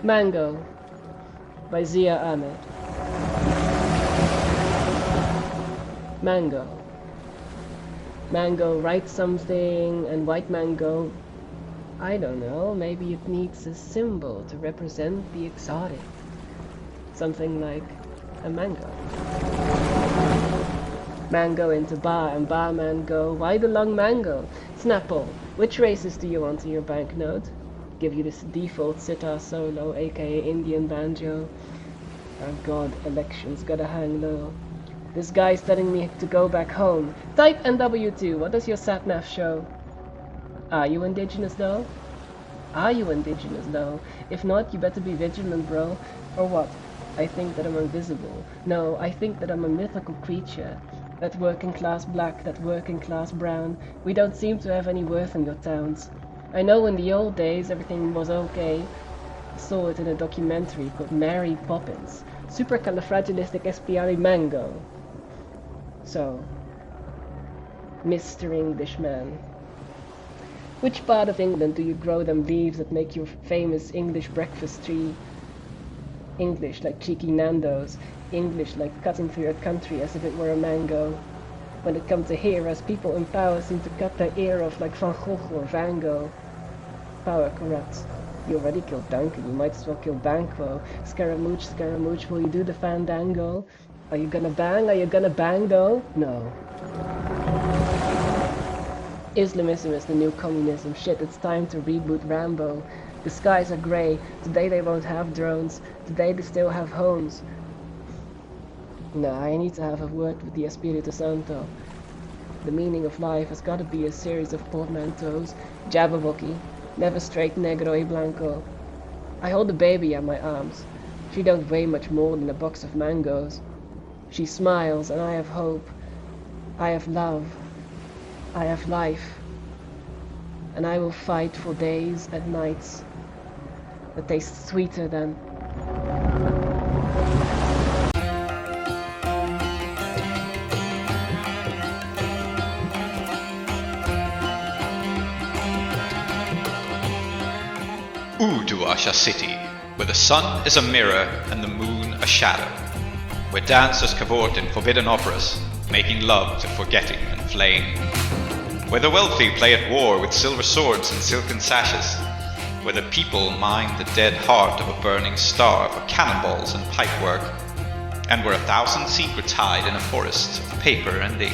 Mango by Zia Ahmed. Mango. Mango writes something, and white mango, I don't know, maybe it needs a symbol to represent the exotic. Something like a mango. Mango into bar and barman go, why the long mango? Snapple, which races do you want in your banknote? Give you this default sitar solo, aka Indian banjo. Oh god, elections gotta hang low. This guy's telling me to go back home. Type NW2, what does your sat-nav show? Are you indigenous though? Are you indigenous though? If not, you better be vigilant, bro. Or what? I think that I'm invisible. No, I think that I'm a mythical creature. That working class black, that working class brown. We don't seem to have any worth in your towns. I know in the old days everything was okay. I saw it in a documentary called Mary Poppins. Supercalifragilisticexpialidocious. So, Mr. Englishman. Which part of England do you grow them leaves that make your famous English breakfast tree? English like cheeky Nando's. English like cutting through your country as if it were a mango. When it comes to heroes, people in power seem to cut their ear off like Van Gogh or Van Gogh. Power corrupts. You already killed Duncan, you might as well kill Banquo. Scaramouche, Scaramouche, will you do the fandango? Are you gonna bang? Are you gonna bang though? No. Islamism is the new communism. Shit, it's time to reboot Rambo. The skies are grey. Today they won't have drones. Today they still have homes. No, I need to have a word with the Espiritu Santo. The meaning of life has gotta be a series of portmanteaus. Jabberwocky. Never straight negro y blanco. I hold the baby in my arms. She don't weigh much more than a box of mangoes. She smiles, and I have hope. I have love. I have life. And I will fight for days and nights that taste sweeter than... Uduasha City, where the sun is a mirror and the moon a shadow, where dancers cavort in forbidden operas, making love to forgetting and flame, where the wealthy play at war with silver swords and silken sashes, where the people mine the dead heart of a burning star for cannonballs and pipework, and where 1,000 secrets hide in a forest of paper and ink.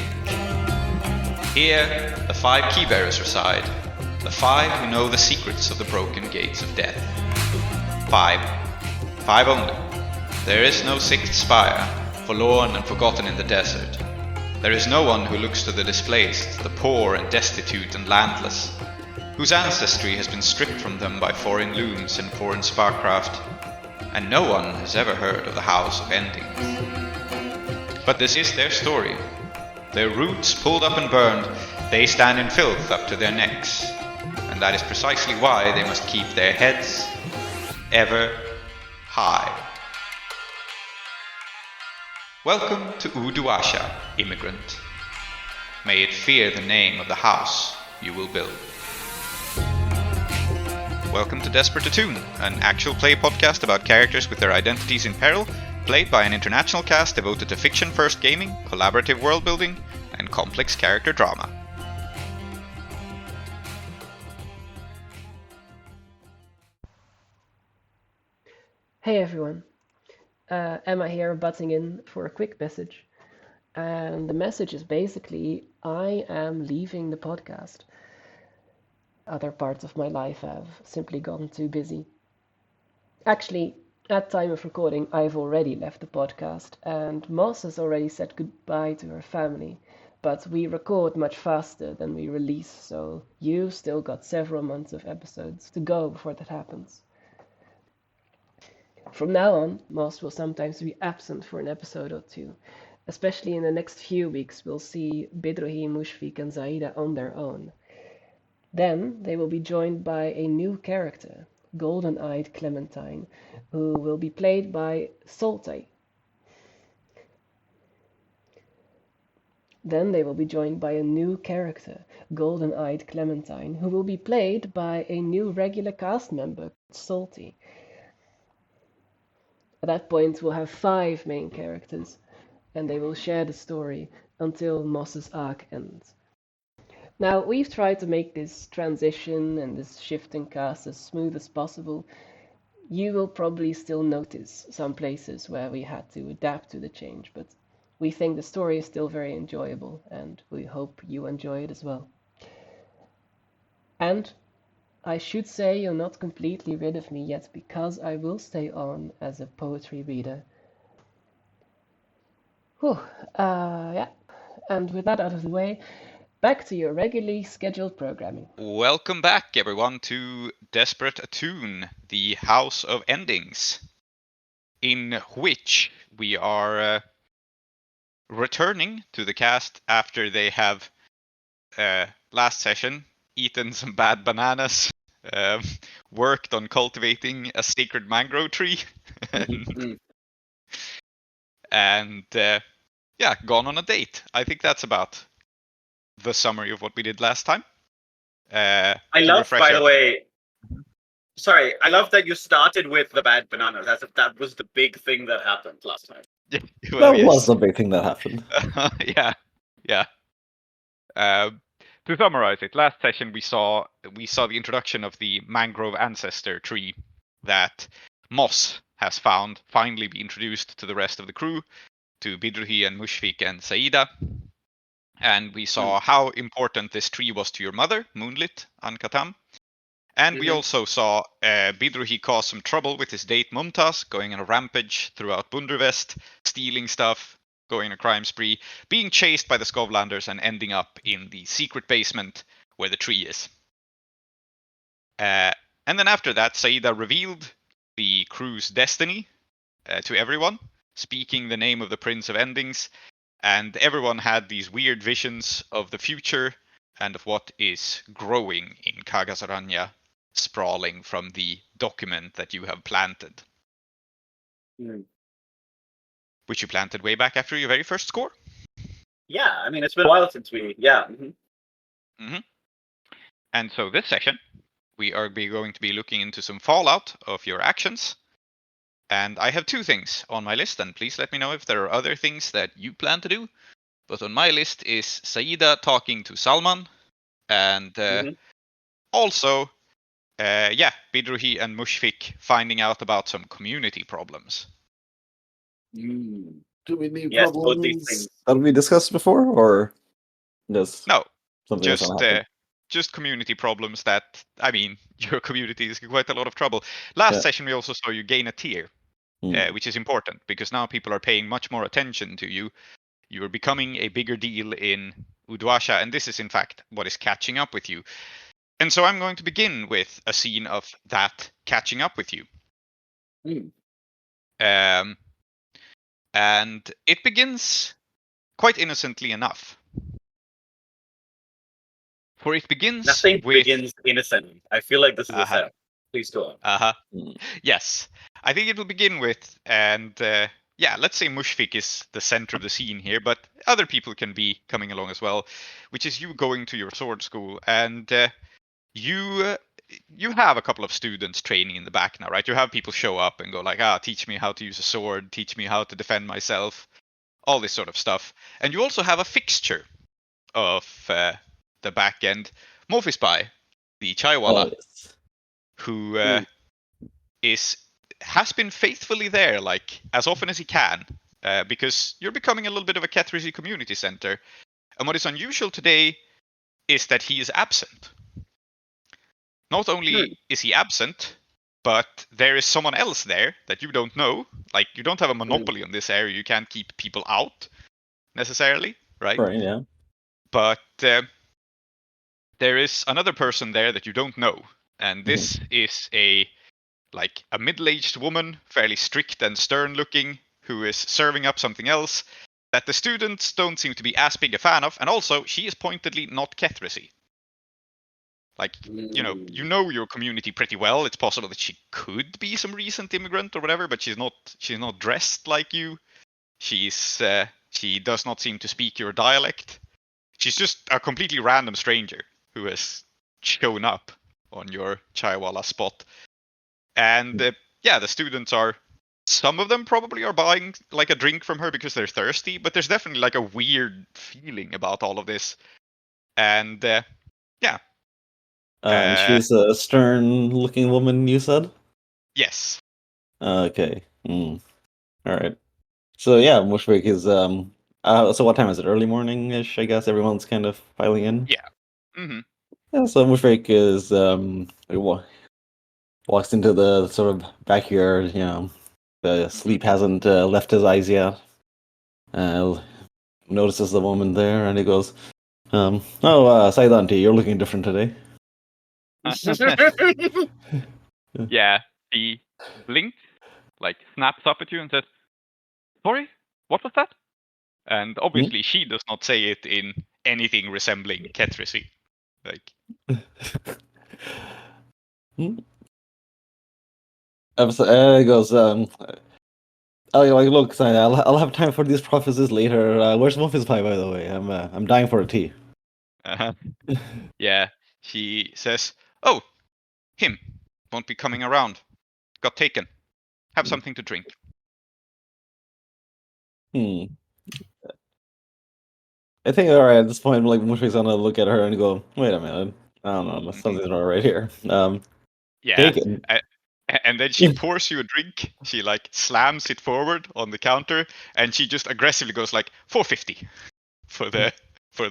Here, the 5 keybearers reside, the 5 who know the secrets of the broken gates of death. 5. 5 only. There is no 6th spire, forlorn and forgotten in the desert. There is no one who looks to the displaced, the poor and destitute and landless, whose ancestry has been stripped from them by foreign looms and foreign sparkcraft, and no one has ever heard of the House of Endings. But this is their story. Their roots pulled up and burned, they stand in filth up to their necks, and that is precisely why they must keep their heads ever high. Welcome to Uduasha, immigrant. May it fear the name of the house you will build. Welcome to Desperate Attune, an actual play podcast about characters with their identities in peril, played by an international cast devoted to fiction-first gaming, collaborative world-building, and complex character drama. Hey everyone, Emma here butting in for a quick message. And the message is basically, I am leaving the podcast. Other parts of my life have simply gotten too busy. Actually, at time of recording, I've already left the podcast, and Moss has already said goodbye to her family. But we record much faster than we release, so you've still got several months of episodes to go before that happens. From now on, Moss will sometimes be absent for an episode or two. Especially in the next few weeks, we'll see Bidrohi, Mushfiq, and Saeeda on their own. Then they will be joined by a new character, Golden-Eyed Clementine, who will be played by Soltai. Then they will be joined by a new character, Golden-Eyed Clementine, who will be played by a new regular cast member, Salty. At that point, we'll have 5 main characters, and they will share the story until Moss's arc ends. Now, we've tried to make this transition and this shift in cast as smooth as possible. You will probably still notice some places where we had to adapt to the change, but we think the story is still very enjoyable, and we hope you enjoy it as well. And I should say you're not completely rid of me yet, because I will stay on as a poetry reader. Whew, yeah. And with that out of the way, back to your regularly scheduled programming. Welcome back, everyone, to Desperate Attune, the House of Endings, in which we are returning to the cast after they have, last session, eaten some bad bananas, worked on cultivating a sacred mangrove tree, and yeah, gone on a date. I think that's about the summary of what we did last time. I love, by the way. Sorry, I love that you started with the bad bananas, as if that was the big thing that happened last time. Yeah, well, that was the big thing that happened. Yeah. To summarize it, last session we saw the introduction of the mangrove ancestor tree that Moss has found finally be introduced to the rest of the crew, to Bidruhi and Mushfiq and Saeeda. And we saw how important this tree was to your mother, Moonlit Ankatam. And we also saw Bidruhi cause some trouble with his date Mumtaz, going on a rampage throughout Bundervest, stealing stuff, going on a crime spree, being chased by the Skovlanders and ending up in the secret basement where the tree is. And then after that, Saeeda revealed the crew's destiny to everyone, speaking the name of the Prince of Endings, and everyone had these weird visions of the future and of what is growing in Kagasaranya, sprawling from the document that you have planted. Which you planted way back after your very first score? Yeah, I mean, it's been a while since we... Yeah. And so this session, we are going to be looking into some fallout of your actions. And I have 2 things on my list, and please let me know if there are other things that you plan to do. But on my list is Saeeda talking to Salman, and also, Bidruhi and Mushfiq finding out about some community problems. Do we need Yes, both problems these things. that we discussed before, or just No, something that's not happening? just community problems that, I mean, your community is in quite a lot of trouble. Last session we also saw you gain a tier, which is important, because now people are paying much more attention to you. You are becoming a bigger deal in Udwasha, and this is in fact what is catching up with you. And so I'm going to begin with a scene of that catching up with you. And it begins quite innocently enough. For it begins Nothing with... begins innocently. I feel like this is a setup. Please go on. Yes. I think it will begin with, and let's say Mushfiq is the center of the scene here, but other people can be coming along as well, which is you going to your sword school, and you have a couple of students training in the back now, right? You have people show up and go like, teach me how to use a sword, teach me how to defend myself, all this sort of stuff. And you also have a fixture of the back end, Mofispai, the Chaiwala, who has been faithfully there, like as often as he can, because you're becoming a little bit of a Kethrisi community center. And what is unusual today is that he is absent. Not only is he absent, but there is someone else there that you don't know. Like, you don't have a monopoly on this area. You can't keep people out necessarily, right? Right, yeah. But there is another person there that you don't know. And this is a middle-aged woman, fairly strict and stern looking, who is serving up something else that the students don't seem to be as big a fan of. And also, she is pointedly not Kethrisi. Like, you know your community pretty well. It's possible that she could be some recent immigrant or whatever, but she's not dressed like you. She does not seem to speak your dialect. She's just a completely random stranger who has shown up on your Chaiwala spot. And the students are some of them probably are buying like a drink from her because they're thirsty, but there's definitely like a weird feeling about all of this. And yeah. And she's a stern-looking woman, you said? Yes. Okay. All right. So yeah, Mushfiq is so what time is it? Early morning-ish, I guess. Everyone's kind of piling in. Yeah. Mm-hmm. Yeah. So Mushfiq is walks into the sort of backyard. The sleep hasn't left his eyes yet. Notices the woman there, and he goes, Saeeda auntie, you're looking different today." Yeah, he blinks, like snaps up at you and says, "Sorry, what was that?" And obviously she does not say it in anything resembling Ketrisy. Like He goes, look, Saeeda, I'll have time for these prophecies later. Where's Muffy's pie, by the way? I'm dying for a tea. Yeah, she says, "Oh, him won't be coming around. Got taken. Have something to drink." I think, all right, at this point, like, Mushfiq's gonna look at her and go, "Wait a minute, I don't know, something's not right here." Yeah, taken. And then she pours you a drink. She like slams it forward on the counter, and she just aggressively goes like $4.50 for the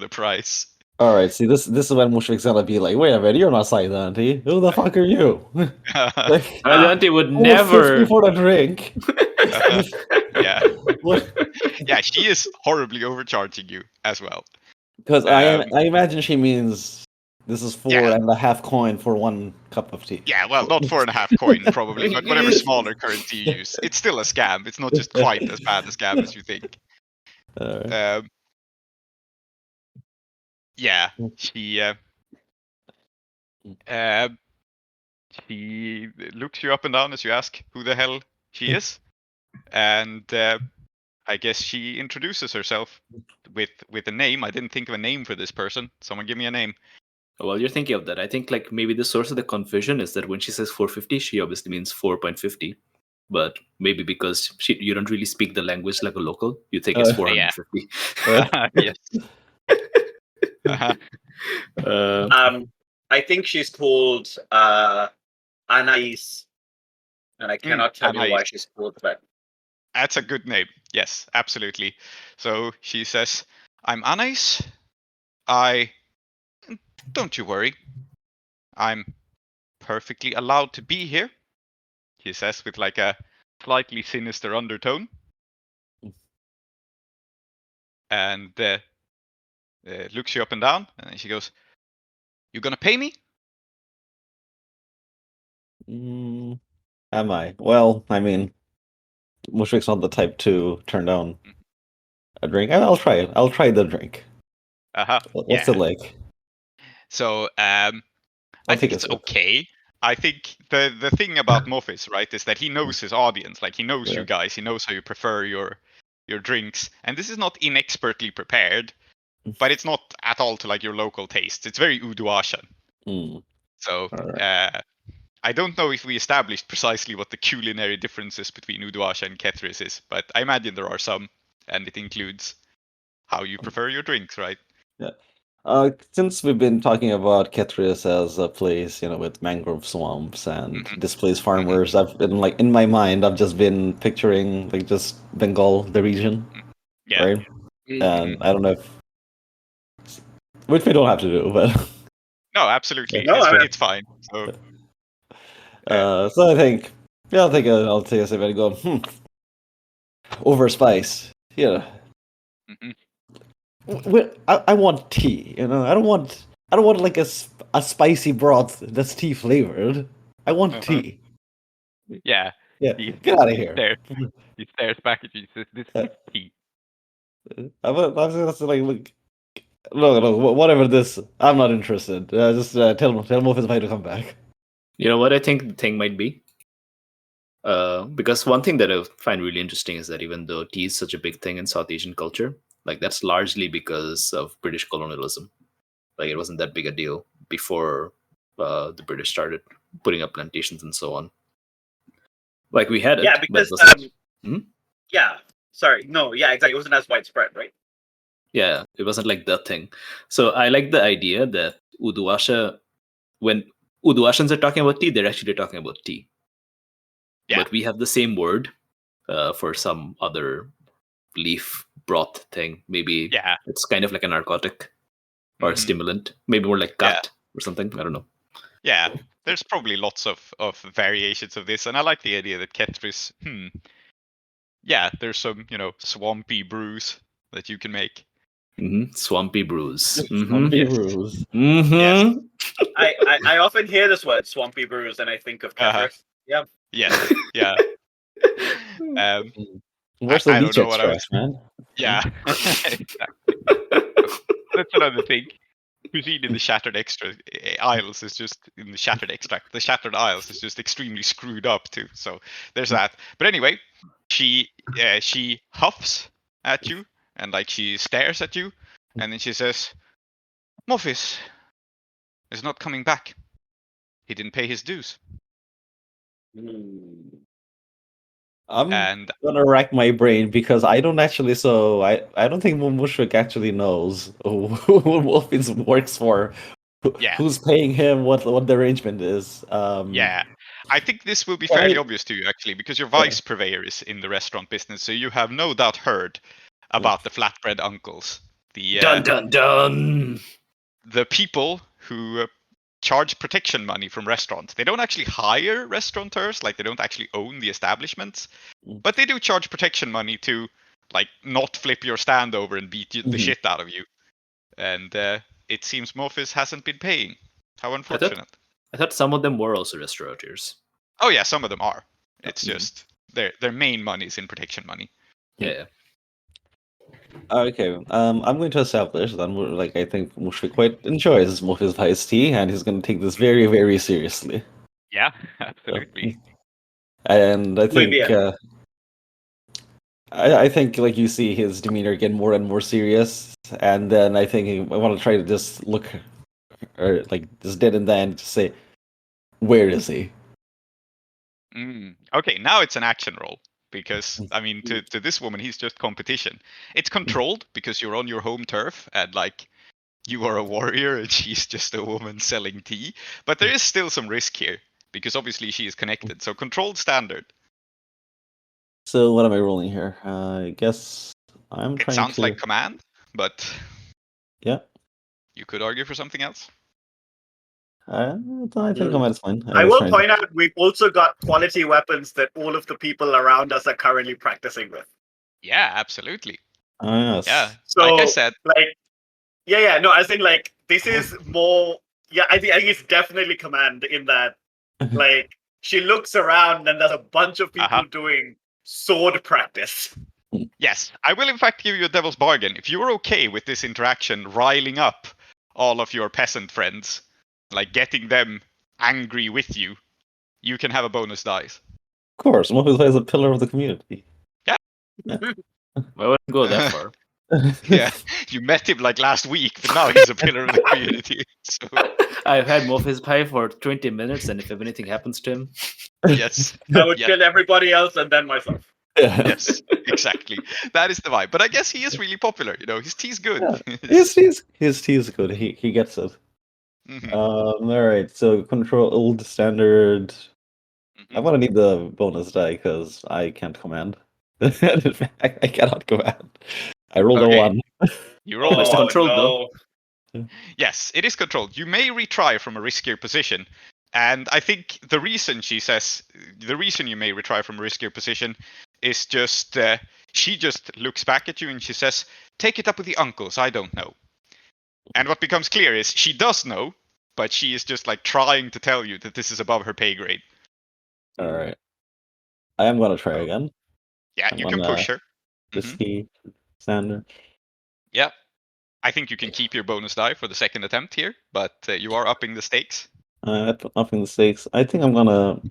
price. All right, see, this is when Mushfiq's gonna be like, "Wait a minute, you're not Saeeda auntie. Who the fuck are you?" Like, auntie would never $4.50 for a drink. Yeah. Yeah, she is horribly overcharging you as well. Because I imagine she means this is 4.5 coin for 1 cup of tea. Yeah, well, not 4.5 coin probably, but whatever smaller currency you use. It's still a scam. It's not just quite as bad a scam as you think. Yeah, she looks you up and down as you ask who the hell she is, and I guess she introduces herself with a name. I didn't think of a name for this person. Someone give me a name. Well, you're thinking of that. I think like maybe the source of the confusion is that when she says 450, she obviously means 4.50. But maybe because you don't really speak the language like a local, you think it's 450. Yes. I think she's called Anais, and I cannot tell you why she's called that. That's a good name. Yes, absolutely. So she says, "I'm Anais. Don't you worry. I'm perfectly allowed to be here," he says with like a slightly sinister undertone. And looks you up and down, and then she goes, "You gonna pay me?" Am I? Well, I mean, Mushfiq's not the type to turn down a drink. I'll try it. I'll try the drink. What's it like? So I think it's okay. I think the thing about Moffice, right, is that he knows his audience. Like, he knows you guys. He knows how you prefer your drinks. And this is not inexpertly prepared, but it's not at all to like your local tastes. It's very Uduashan. So I don't know if we established precisely what the culinary differences between Uduasha and Kethris is, but I imagine there are some, and it includes how you prefer your drinks, right? Yeah. Since we've been talking about Kethris as a place, with mangrove swamps and displaced farmers, I've been like, in my mind, I've just been picturing like just Bengal, the region, right? And I don't know which we don't have to do, but no, absolutely, it's fine. So, so I think, I'll take a sip and go, over spice, I want tea, I don't want like a spicy broth that's tea flavored. I want tea. Yeah. Get out of here. He stares back at you and says, "This is tea." I was like, look, whatever this, I'm not interested. Just tell Moffitt's to come back. You know what I think the thing might be? Because one thing that I find really interesting is that even though tea is such a big thing in South Asian culture, like that's largely because of British colonialism. Like it wasn't that big a deal before the British started putting up plantations and so on. Like we had it. Yeah, because yeah. Sorry, no, yeah, exactly. It wasn't as widespread, right? Yeah, it wasn't like the thing. So I like the idea that Uduasha, when Uduashans are talking about tea, they're actually talking about tea. Yeah. But we have the same word for some other leaf broth thing. Maybe it's kind of like a narcotic or a stimulant. Maybe more like cut or something. I don't know. Yeah, there's probably lots of variations of this, and I like the idea that Ketris, yeah, there's some, swampy brews that you can make. Swampy brews. Swampy brews. Yes. I often hear this word, swampy brews, and I think of Ketris. Yeah. Yes. Yeah. Where's the I beach don't know what I extract, man? Yeah. Exactly. That's another thing. Cuisine in the Shattered Isles is just in the Shattered Extract. The Shattered Isles is just extremely screwed up too. So there's that. But anyway, she huffs at you and like she stares at you, and then she says, "Morphis is not coming back. He didn't pay his dues." I'm gonna rack my brain because I don't actually. So I don't think Mushrik actually knows who Wolfins works for. Who's paying him? What the arrangement is? Yeah, I think this will be fairly obvious to you actually, because your vice purveyor is in the restaurant business, so you have no doubt heard about the flatbread uncles. The dun dun dun. The people who charge protection money from restaurants. They don't actually hire restaurateurs, like they don't actually own the establishments, but they do charge protection money to like not flip your stand over and beat the shit out of you. And it seems Morphis hasn't been paying. How unfortunate. I thought some of them were also restaurateurs. Oh yeah, some of them are. It's just their main money is in protection money. Yeah. Okay. I'm going to establish that I think Mushrik quite enjoys Morphis iced tea, and he's going to take this very, very seriously. Yeah, absolutely. And I think I think like you see his demeanor get more and more serious, and then I think I want to try to just look, or like just dead in the end, just say, "Where is he?" Okay, now it's an action roll. Because, I mean, to this woman, he's just competition. It's controlled because you're on your home turf and, like, you are a warrior and she's just a woman selling tea. But there is still some risk here because obviously she is connected. So controlled standard. So what am I rolling here? I guess I'm trying to... It sounds like command, but... Yeah. You could argue for something else. I think command is fine. I will point out we've also got quality weapons that all of the people around us are currently practicing with. Yeah, absolutely. Yes. Yeah. So, like I said, no, I think like this is more. Yeah, I think it's definitely command in that. Like she looks around and there's a bunch of people doing sword practice. Yes, I will in fact give you a devil's bargain. If you're okay with this interaction riling up all of your peasant friends, like getting them angry with you, you can have a bonus dice. Of course, Morphis is a pillar of the community. Yeah. I wouldn't go that far. Yeah, you met him like last week, but now he's a pillar of the community. So. I've had Morphis pie for 20 minutes, and if anything happens to him... Yes. I would kill everybody else and then myself. Yes, exactly. That is the vibe. But I guess he is really popular, his tea's good. Yeah. His tea is good. He gets it. All right, so control old standard. I'm gonna need the bonus die because I can't command. In fact, I cannot command. I rolled a 1. You rolled a controlled though. Yes, it is controlled. You may retry from a riskier position. And I think the reason you may retry from a riskier position is just she just looks back at you and she says, "Take it up with the uncles, I don't know." And what becomes clear is she does know, but she is just like trying to tell you that this is above her pay grade. All right. I am going to try again. Yeah, you can push her. Risky standard. Yeah. I think you can keep your bonus die for the second attempt here, but you are upping the stakes. Upping the stakes. I think I'm going to...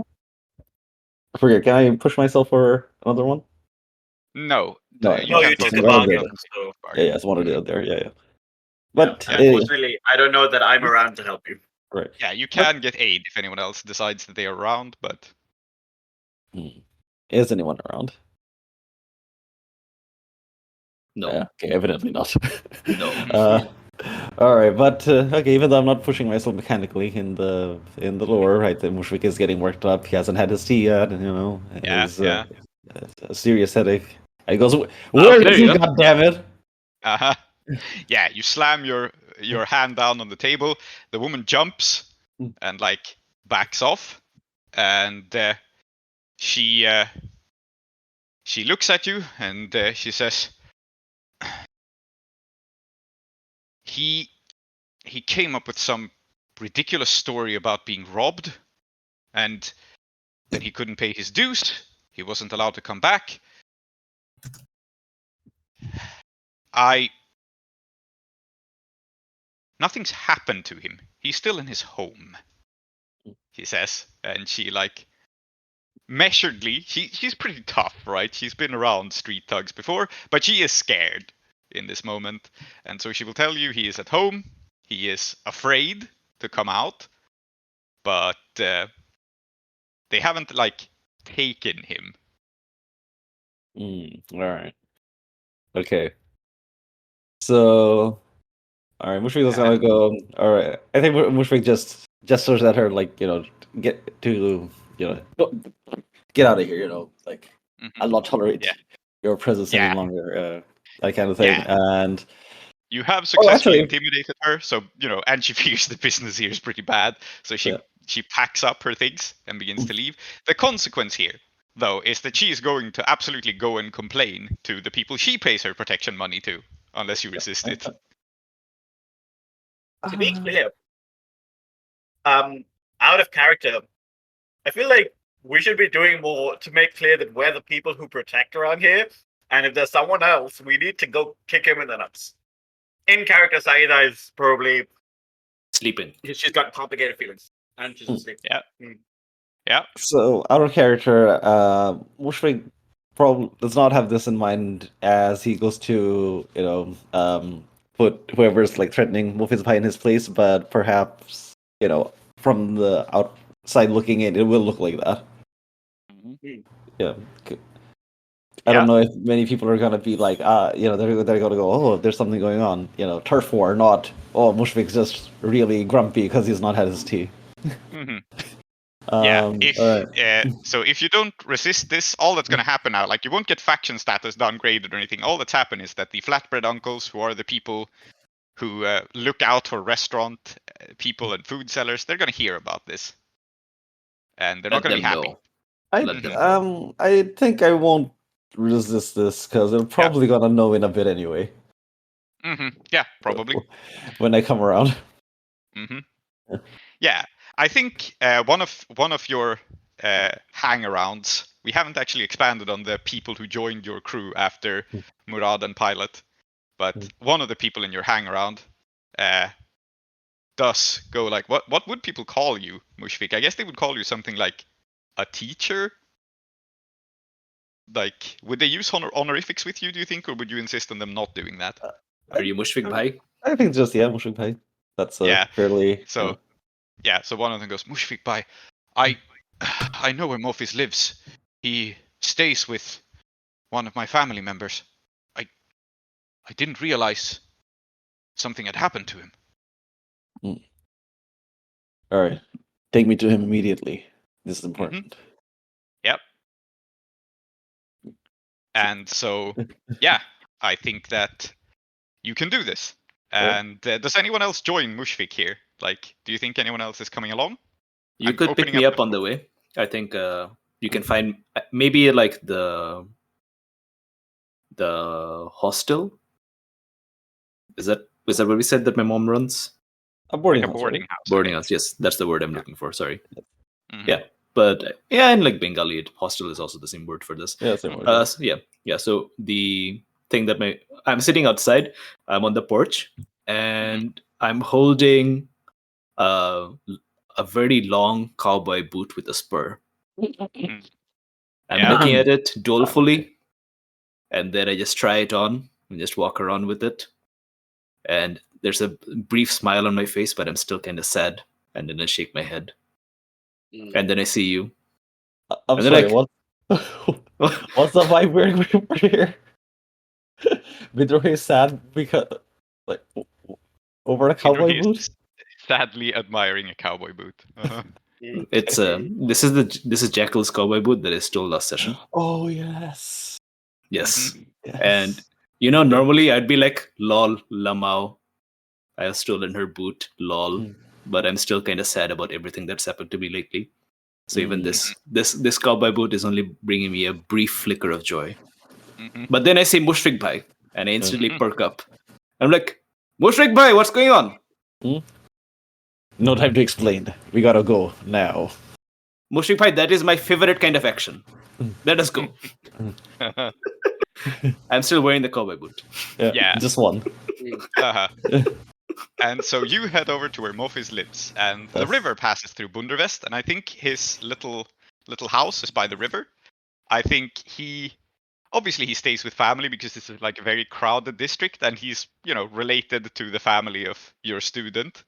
I forget, can I push myself for another one? No. You take the bargain. So. Yeah, it's one or the other. Yeah. But unfortunately, I don't know that I'm around to help you. Right. Yeah, you can get aid if anyone else decides that they are around, but Is anyone around? No. Okay, evidently not. No. All right, but okay. Even though I'm not pushing myself mechanically in the lore, right? The Mushfik is getting worked up. He hasn't had his tea yet. He's a serious headache. And he goes, "Where there is you he? go. God damn it!" Uh-huh. Yeah, you slam your hand down on the table. The woman jumps and like backs off, and she looks at you and she says, he came up with some ridiculous story about being robbed, and then he couldn't pay his dues. He wasn't allowed to come back. Nothing's happened to him. He's still in his home, he says. And she like measuredly, she's pretty tough, right? She's been around street thugs before, but she is scared in this moment. And so she will tell you he is at home. He is afraid to come out, but they haven't like taken him. All right. Okay. So, all right. Mushfik is gonna go. All right. I think Mushfik just gestures at her, like get to get out of here. Like I'll not tolerate your presence any longer. That kind of thing. And you have successfully actually, intimidated her, so and she fears the business here is pretty bad. So she packs up her things and begins to leave. The consequence here, though, is that she is going to absolutely go and complain to the people she pays her protection money to, unless you resist it. To be clear, out of character, I feel like we should be doing more to make clear that we're the people who protect around here, and if there's someone else, we need to go kick him in the nuts. In character, Saeeda is probably sleeping. She's got complicated feelings, and she's asleep. Yeah. So out of character, Mushfik probably does not have this in mind as he goes to put whoever's like threatening Wolfie's pie in his place, but perhaps from the outside looking in, it will look like that. Yeah. I don't know if many people are gonna be like, they're gonna go, oh, there's something going on, turf war, not, oh, Mushfik's just really grumpy because he's not had his tea. So if you don't resist this, all that's going to happen now, like you won't get faction status downgraded or anything. All that's happened is that the flatbread uncles, who are the people who look out for restaurant people and food sellers, they're going to hear about this, and they're not going to be happy. I think I won't resist this because they're probably gonna know in a bit anyway. Yeah, probably when I come around. Yeah, I think one of your hang-arounds. We haven't actually expanded on the people who joined your crew after Murad and Pilot, but one of the people in your hang-around does go like, what would people call you, Mushfik? I guess they would call you something like a teacher. Like, would they use honorifics with you, do you think, or would you insist on them not doing that? Are you Mushfik Bhai? I think just, Mushfik Bhai. That's fairly... So, so one of them goes, Mushfik Bhai, I know where Morphis lives. He stays with one of my family members. I didn't realize something had happened to him. All right. Take me to him immediately. This is important. Yep. And so, I think that you can do this. And does anyone else join Mushfik here? Like, do you think anyone else is coming along? You could pick me up on the way. I think you can find maybe like the hostel. Is that what we said that my mom runs? A boarding house. Boarding house. Yes, that's the word I'm looking for. Sorry. Yeah. But and like Bengali, hostel is also the same word for this. Yeah, same word. So the thing that I'm sitting outside, I'm on the porch, and I'm holding a very long cowboy boot with a spur. I'm looking at it dolefully, and then I just try it on and just walk around with it. And there's a brief smile on my face, but I'm still kind of sad. And then I shake my head. And then I see you. I'm sorry, what? What's the vibe we're here? Vidrohi is sad because, like, over a cowboy He boot? is sadly admiring a cowboy boot. It's this is Jackal's cowboy boot that I stole last session. Oh, yes. Yes. Yes. And normally I'd be like, lol, Lamau. I have stolen her boot, lol. But I'm still kind of sad about everything that's happened to me lately. So even this cowboy boot is only bringing me a brief flicker of joy. But then I say Mushrik Bhai, and I instantly perk up. I'm like, Mushrik Bhai, what's going on? No time to explain. We gotta go now. Mushrik Bhai, that is my favorite kind of action. Let us go. I'm still wearing the cowboy boot. Yeah. Just one. And so you head over to where Mofis lives, and the Yes. river passes through Bundervest, and I think his little house is by the river. I think he stays with family because this is like a very crowded district, and he's related to the family of your student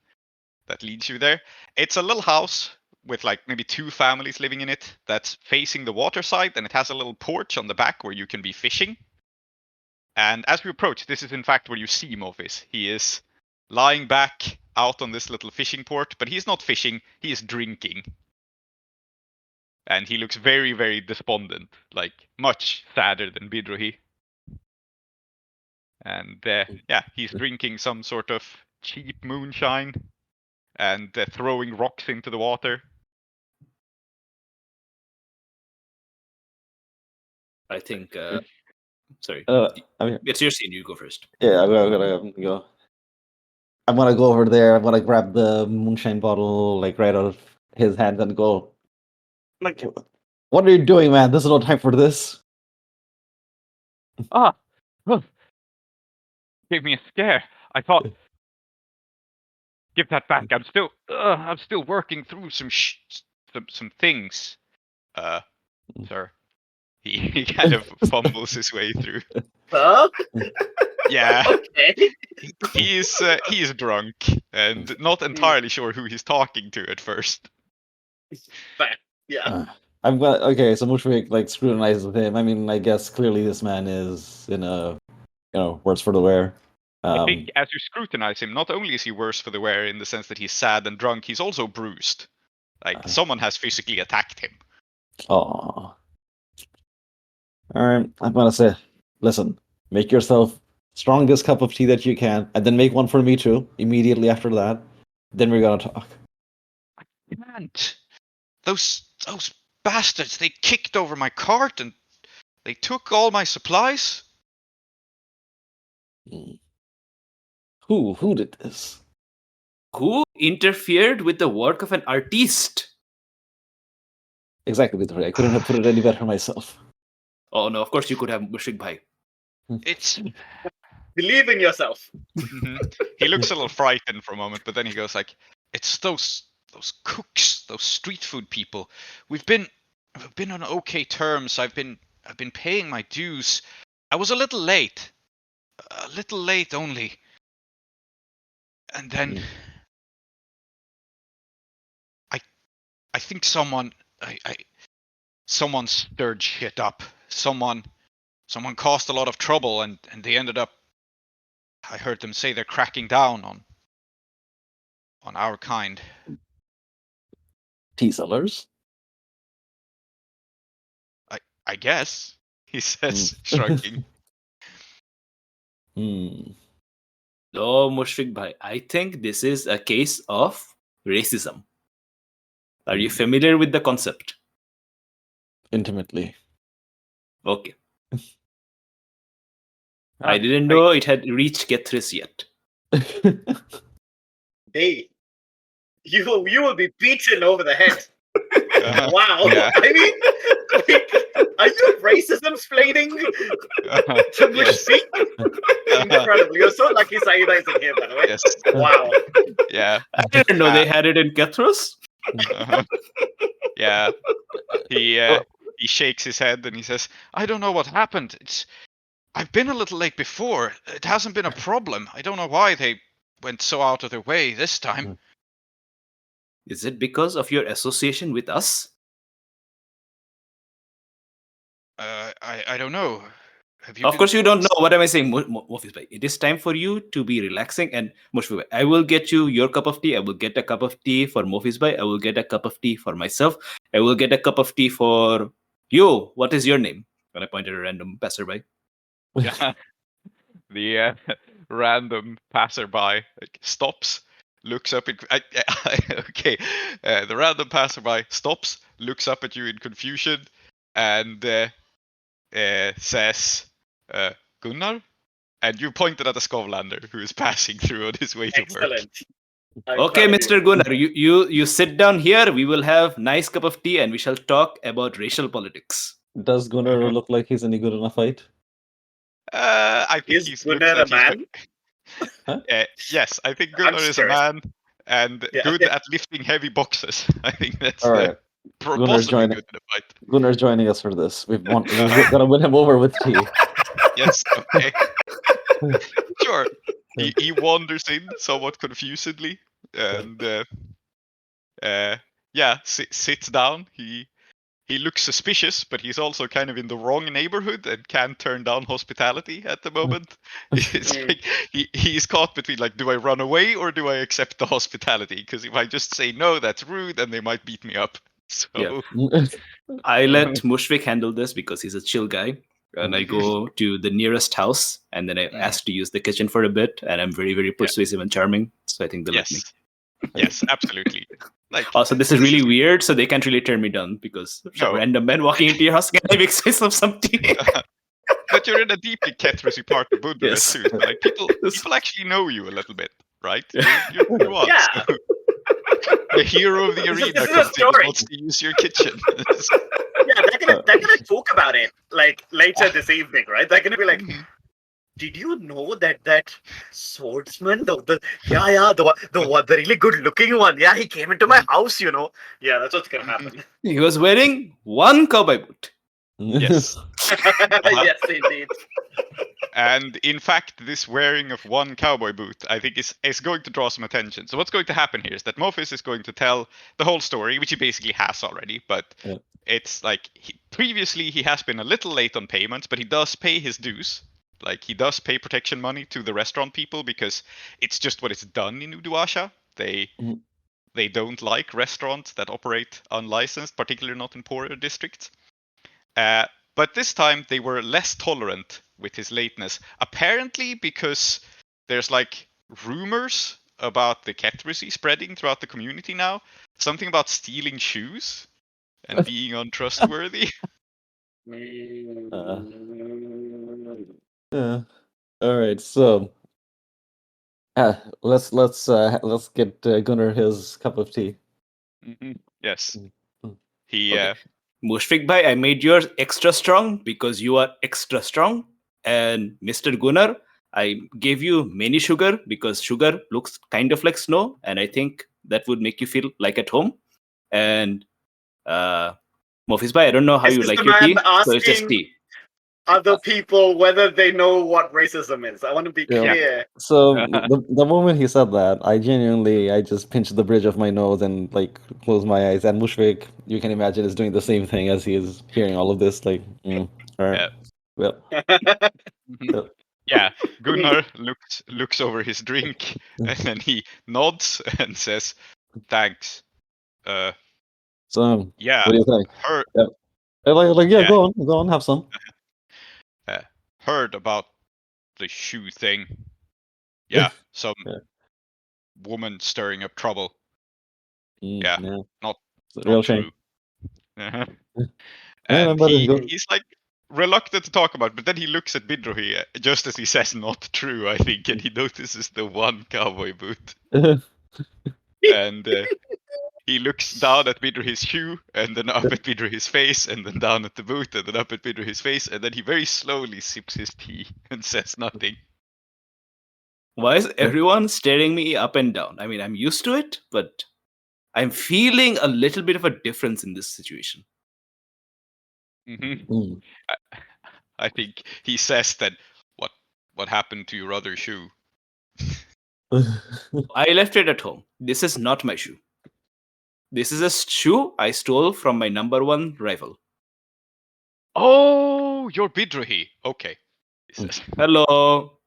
that leads you there. It's a little house with like maybe 2 families living in it that's facing the water side, and it has a little porch on the back where you can be fishing. And as we approach, this is in fact where you see Mofis. He is lying back out on this little fishing port, but he's not fishing, he is drinking. And he looks very, very despondent, like much sadder than Bidrohi. And he's drinking some sort of cheap moonshine and throwing rocks into the water. I think, sorry. I mean, It's your scene, you go first. yeah, I'm gonna go. I'm gonna go over there. I'm gonna grab the moonshine bottle, like right out of his hands, and go. Like, what are you doing, man? This is no time for this. Gave me a scare. I thought, give that back. I'm still working through some things. Sir. He kind of fumbles his way through. Huh? Yeah, Okay. he is drunk and not entirely sure who he's talking to at first. Fair. Yeah. I'm gonna. Okay, so Mushrik like scrutinizes him. I mean, I guess clearly this man is in a, worse for the wear. I think as you scrutinize him, not only is he worse for the wear in the sense that he's sad and drunk, he's also bruised. Like someone has physically attacked him. Oh. Alright, I'm gonna say, listen, make yourself strongest cup of tea that you can, and then make one for me too, immediately after that. Then we're gonna talk. I can't. Those bastards, they kicked over my cart and they took all my supplies. Who did this? Who interfered with the work of an artiste? Exactly, Victoria. I couldn't have put it any better myself. Oh no, of course you could have Mushrik Bhai. It's Believe in yourself. He looks a little frightened for a moment, but then he goes like, "It's those cooks, those street food people. We've been on okay terms. I've been paying my dues. I was a little late only, and then I think someone stirred shit up. Someone caused a lot of trouble, and they ended up. I heard them say they're cracking down on our kind. Tea sellers? I guess," he says, shrugging. No, Mushrik Bhai, I think this is a case of racism. Are you familiar with the concept? Intimately. Okay. I didn't know it had reached Kethris yet. Hey, you will be beaten over the head. Wow. Yeah. I mean, are you racism splaining to Mushrik? Incredible. You're so lucky Saeeda isn't here, by the way. Yes. Wow. Yeah. I didn't know they had it in Kethros. Yeah. He shakes his head and he says, "I don't know what happened. I've been a little late before. It hasn't been a problem. I don't know why they went so out of their way this time." Is it because of your association with us? I don't know. Have you Of been... course, you don't know. What am I saying, Mofis bhai? It is time for you to be relaxing. And Mushfiq bhai, I will get you your cup of tea. I will get a cup of tea for Mofis bhai. I will get a cup of tea for myself. I will get a cup of tea for you. What is your name? When I pointed at a random passerby. Yeah. The random passerby stops, looks up at... okay. The random passerby stops, looks up at you in confusion, and says, Gunnar? And you pointed at a Skovlander who is passing through on his way to work. Excellent. Okay, Mr. Gunnar, you sit down here. We will have nice cup of tea and we shall talk about racial politics. Does Gunnar look like he's any good in a fight? I think Is he's Gunnar looks a like man? yes, I think Gunnar is a curious. man and Yeah, good okay. at lifting heavy boxes. I think that's All right. Gunnar's possibly joining. good in a fight. Gunnar's joining us for this. We're gonna win him over with tea. Yes, okay. Sure. He wanders in somewhat confusedly and sits down. He looks suspicious, but he's also kind of in the wrong neighborhood and can't turn down hospitality at the moment. It's like he's caught between, like, do I run away or do I accept the hospitality? Because if I just say no, that's rude, and they might beat me up. So Yeah. I let Mushfiq handle this because he's a chill guy. And I go to the nearest house and then I ask to use the kitchen for a bit. And I'm very, very persuasive and charming. So I think they'll let me. Yes, absolutely. Like, also, this is really weird. So they can't really turn me down because some random man walking into your house, can I make sense of something? But you're in a deeply Kethrusy part of Buddhist too. So, like, people actually know you a little bit, right? You're what? Yeah. So, the hero of the arena this is a comes in and story. wants to use your kitchen. Yeah, they're gonna talk about it like later this evening, right? They're gonna be like, did you know that swordsman, the really good looking one? Yeah, he came into my house, you know. Yeah, that's what's gonna happen. He was wearing one cowboy boot. Yes. Yes, indeed. And in fact, this wearing of one cowboy boot, I think, is going to draw some attention. So what's going to happen here is that Mofis is going to tell the whole story, which he basically has already, but it's like previously he has been a little late on payments, but he does pay his dues. Like, he does pay protection money to the restaurant people because it's just what it's done in Uduasha. They don't like restaurants that operate unlicensed, particularly not in poorer districts. But this time they were less tolerant with his lateness. Apparently because there's, like, rumors about the Kethrusy spreading throughout the community now. Something about stealing shoes and being untrustworthy. Yeah. All right. So, let's get Gunnar his cup of tea. Yes. Okay. Mushfiq bhai, I made yours extra strong because you are extra strong. And Mr. Gunnar, I gave you many sugar because sugar looks kind of like snow. And I think that would make you feel like at home. And Mofis bhai, I don't know how you like your tea. So it's just tea. Other people whether they know what racism is. I want to be clear. So the moment he said that, I just pinched the bridge of my nose and, like, closed my eyes. And Mushfiq, you can imagine, is doing the same thing as he is hearing all of this. Like, all right. Well. Yeah, Gunnar looks over his drink and then he nods and says, "Thanks." So yeah, what do you think? Go on, have some. Heard about the shoe thing. Yeah, some woman stirring up trouble. Not real true. And he's like reluctant to talk about it, but then he looks at Bidrohi just as he says not true, I think, and he notices the one cowboy boot. And he looks down at Bidrohi's shoe, and then up at Bidrohi's face, and then down at the boot, and then up at Bidrohi's face, and then he very slowly sips his tea and says nothing. Why is everyone staring me up and down? I mean, I'm used to it, but I'm feeling a little bit of a difference in this situation. I think he says that what happened to your other shoe? I left it at home. This is not my shoe. This is a shoe I stole from my number one rival. Oh, you're Bidrohi. Okay. He says. Hello.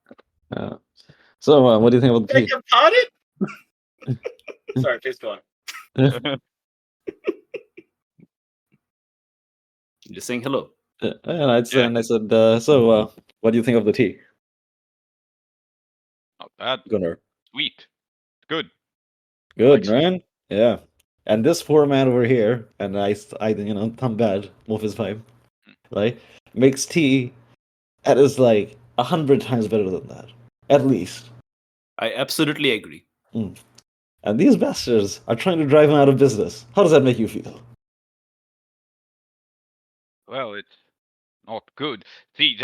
So, what do you think about the Beg tea? your pardon? Sorry, please go on. Just saying hello. And I said, Yeah. so, what do you think of the tea, Not bad. Gunnar? Sweet. Good. Good, Like man. Yeah. And this poor man over here, and I, I'm bad, move his pipe, right? Makes tea that is like 100 times better than that, at least. I absolutely agree. And these bastards are trying to drive him out of business. How does that make you feel? Well, it's not good. See,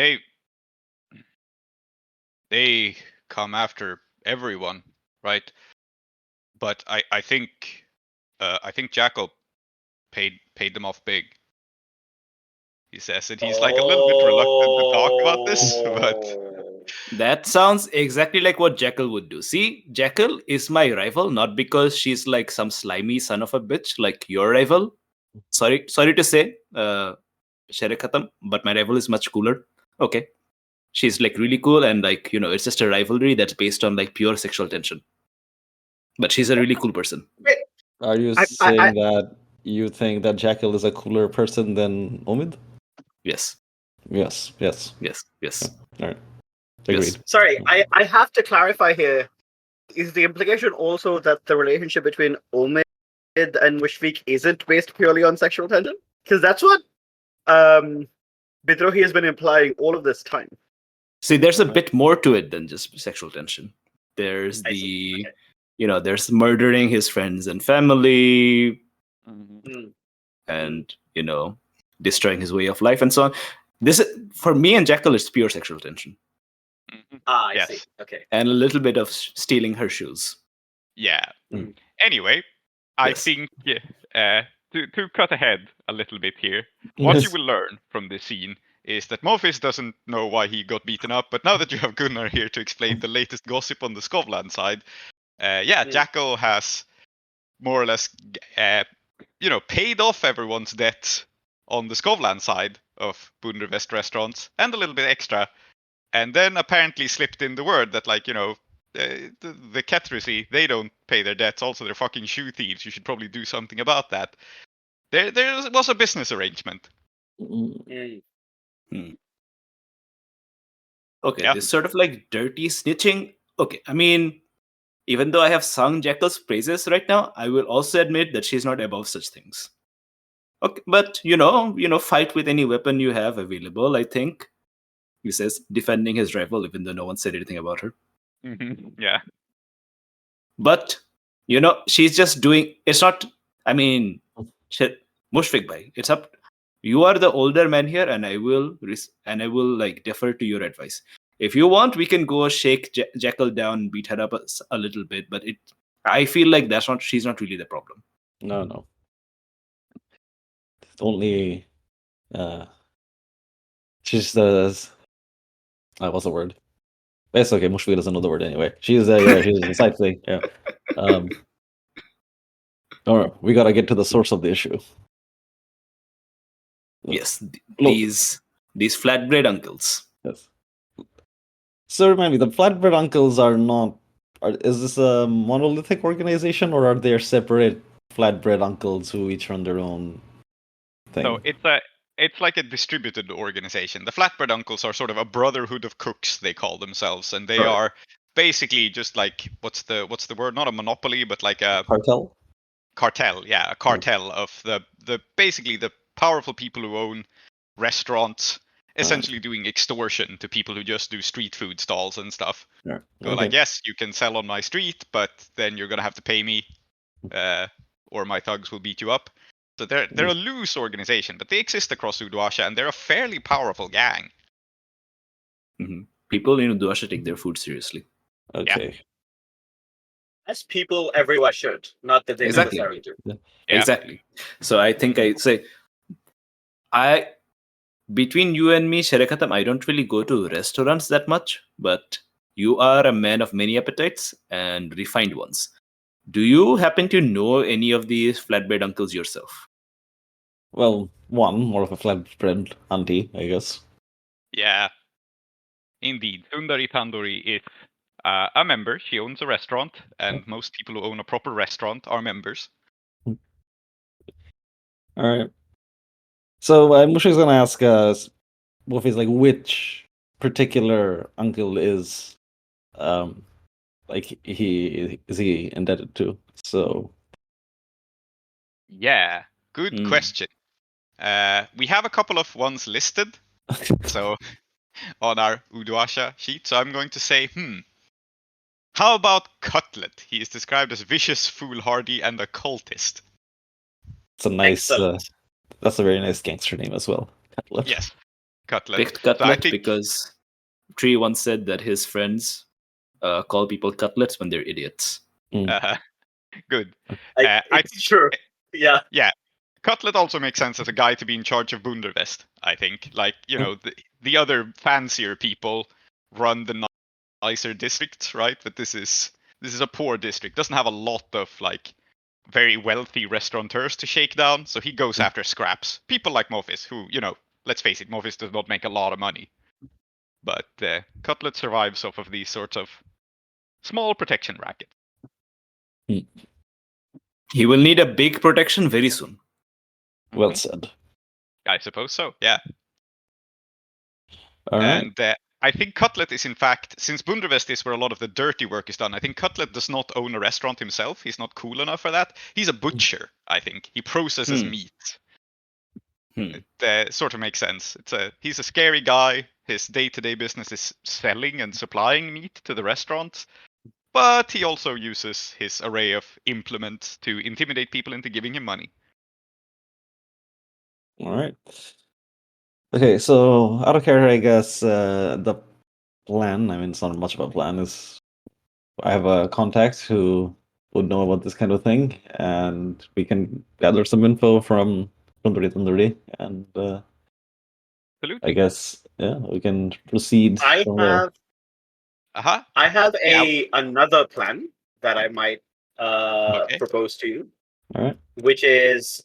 they come after everyone, right? But I think Jackal paid them off big. He says, and he's like a little bit reluctant to talk about this, but That sounds exactly like what Jekyll would do. See, Jekyll is my rival, not because she's like some slimy son of a bitch, like your rival. Sorry to say, Sherekatam, but my rival is much cooler. Okay. She's like really cool, and like, it's just a rivalry that's based on like pure sexual tension. But she's a really cool person. Are you saying that you think that Jekyll is a cooler person than Omid? Yes. Yes. All right. Agreed. Yes. Sorry, I have to clarify here. Is the implication also that the relationship between Omid and Mushfiq isn't based purely on sexual tension? Because that's what Bidrohi has been implying all of this time. See, there's a bit more to it than just sexual tension. There's there's murdering his friends and family, and destroying his way of life and so on. This for me and Jekyll is pure sexual tension. I see. Okay. And a little bit of stealing her shoes. Yeah. Anyway, I think to cut ahead a little bit here, what you will learn from this scene is that Mofis doesn't know why he got beaten up, but now that you have Gunnar here to explain the latest gossip on the Skovland side, Jackal has more or less, paid off everyone's debt on the Skovland side of Bundervest restaurants and a little bit extra, and then apparently slipped in the word that, like, the Ketrusi, they don't pay their debts. Also, they're fucking shoe thieves. You should probably do something about that. There was a business arrangement. Okay, this sort of like dirty snitching. Okay, I mean, even though I have sung Jackal's praises right now, I will also admit that she's not above such things. Okay, but fight with any weapon you have available, I think. He says, defending his rival, even though no one said anything about her. Yeah. But, she's just doing, it's not, I mean, Mushfiq bhai, it's up. You are the older man here, and I will like defer to your advice. If you want, we can go shake Jackal down, beat her up a little bit, but I feel like she's not really the problem. No. It's only, she's the, what's the word? It's okay, Mushfiq doesn't know the word anyway. She's a side thing, yeah. Alright, we gotta get to the source of the issue. Yes, these flatbread uncles. Yes. So remind me, the flatbread uncles are not. Is this a monolithic organization, or are there separate flatbread uncles who each run their own thing? So it's like a distributed organization. The flatbread uncles are sort of a brotherhood of cooks, they call themselves, and they are basically just like what's the word? Not a monopoly, but like a cartel. Cartel, yeah, a cartel of the basically the powerful people who own restaurants, essentially doing extortion to people who just do street food stalls and stuff. Yeah. So like, yes, you can sell on my street, but then you're gonna have to pay me, or my thugs will beat you up. So they're a loose organization, but they exist across Uduasha, and they're a fairly powerful gang. People in Uduasha take their food seriously. Okay. Yeah. As people everywhere should, not that they necessarily do. Yeah. Exactly. So I think I say, between you and me, Sherekatam, I don't really go to restaurants that much, but you are a man of many appetites and refined ones. Do you happen to know any of these flatbread uncles yourself? Well, one more of a flatbread auntie, I guess. Yeah. Indeed. Sundari Tanduri is a member. She owns a restaurant, and most people who own a proper restaurant are members. All right. So Mushi's gonna ask us, Wolfie's like, which particular uncle is, like he indebted to? So Yeah. Good question. We have a couple of ones listed. So on our Uduasha sheet. So I'm going to say, how about Cutlet? He is described as vicious, foolhardy, and a cultist. it's a nice. Excellent. That's a very nice gangster name as well. Cutlet. Yes, Cutlet. Picked Cutlet think- because Tree once said that his friends call people cutlets when they're idiots. Good. It's true. Yeah. Yeah. Cutlet also makes sense as a guy to be in charge of Bundervest, I think. Like, you know, the other fancier people run the nicer districts, right? But this is a poor district. Doesn't have a lot of like very wealthy restaurateurs to shake down, so he goes after scraps. People like Mofis, who, you know, let's face it, Mofis does not make a lot of money. But Cutlet survives off of these sorts of small protection rackets. He will need a big protection very soon. Well said. I suppose so, yeah. All right. And I think Cutlet is, in fact, since Bundervest is where a lot of the dirty work is done, I think Cutlet does not own a restaurant himself. He's not cool enough for that. He's a butcher, I think. He processes meat. It sort of makes sense. He's a scary guy. His day-to-day business is selling and supplying meat to the restaurants. But he also uses his array of implements to intimidate people into giving him money. All right. Okay, so out of character, I guess the plan, I mean, it's not much of a plan, is I have a contact who would know about this kind of thing, and we can gather some info from Tunduri, and I guess, yeah, we can proceed from there. I have another plan that I might propose to you. All right. Which is,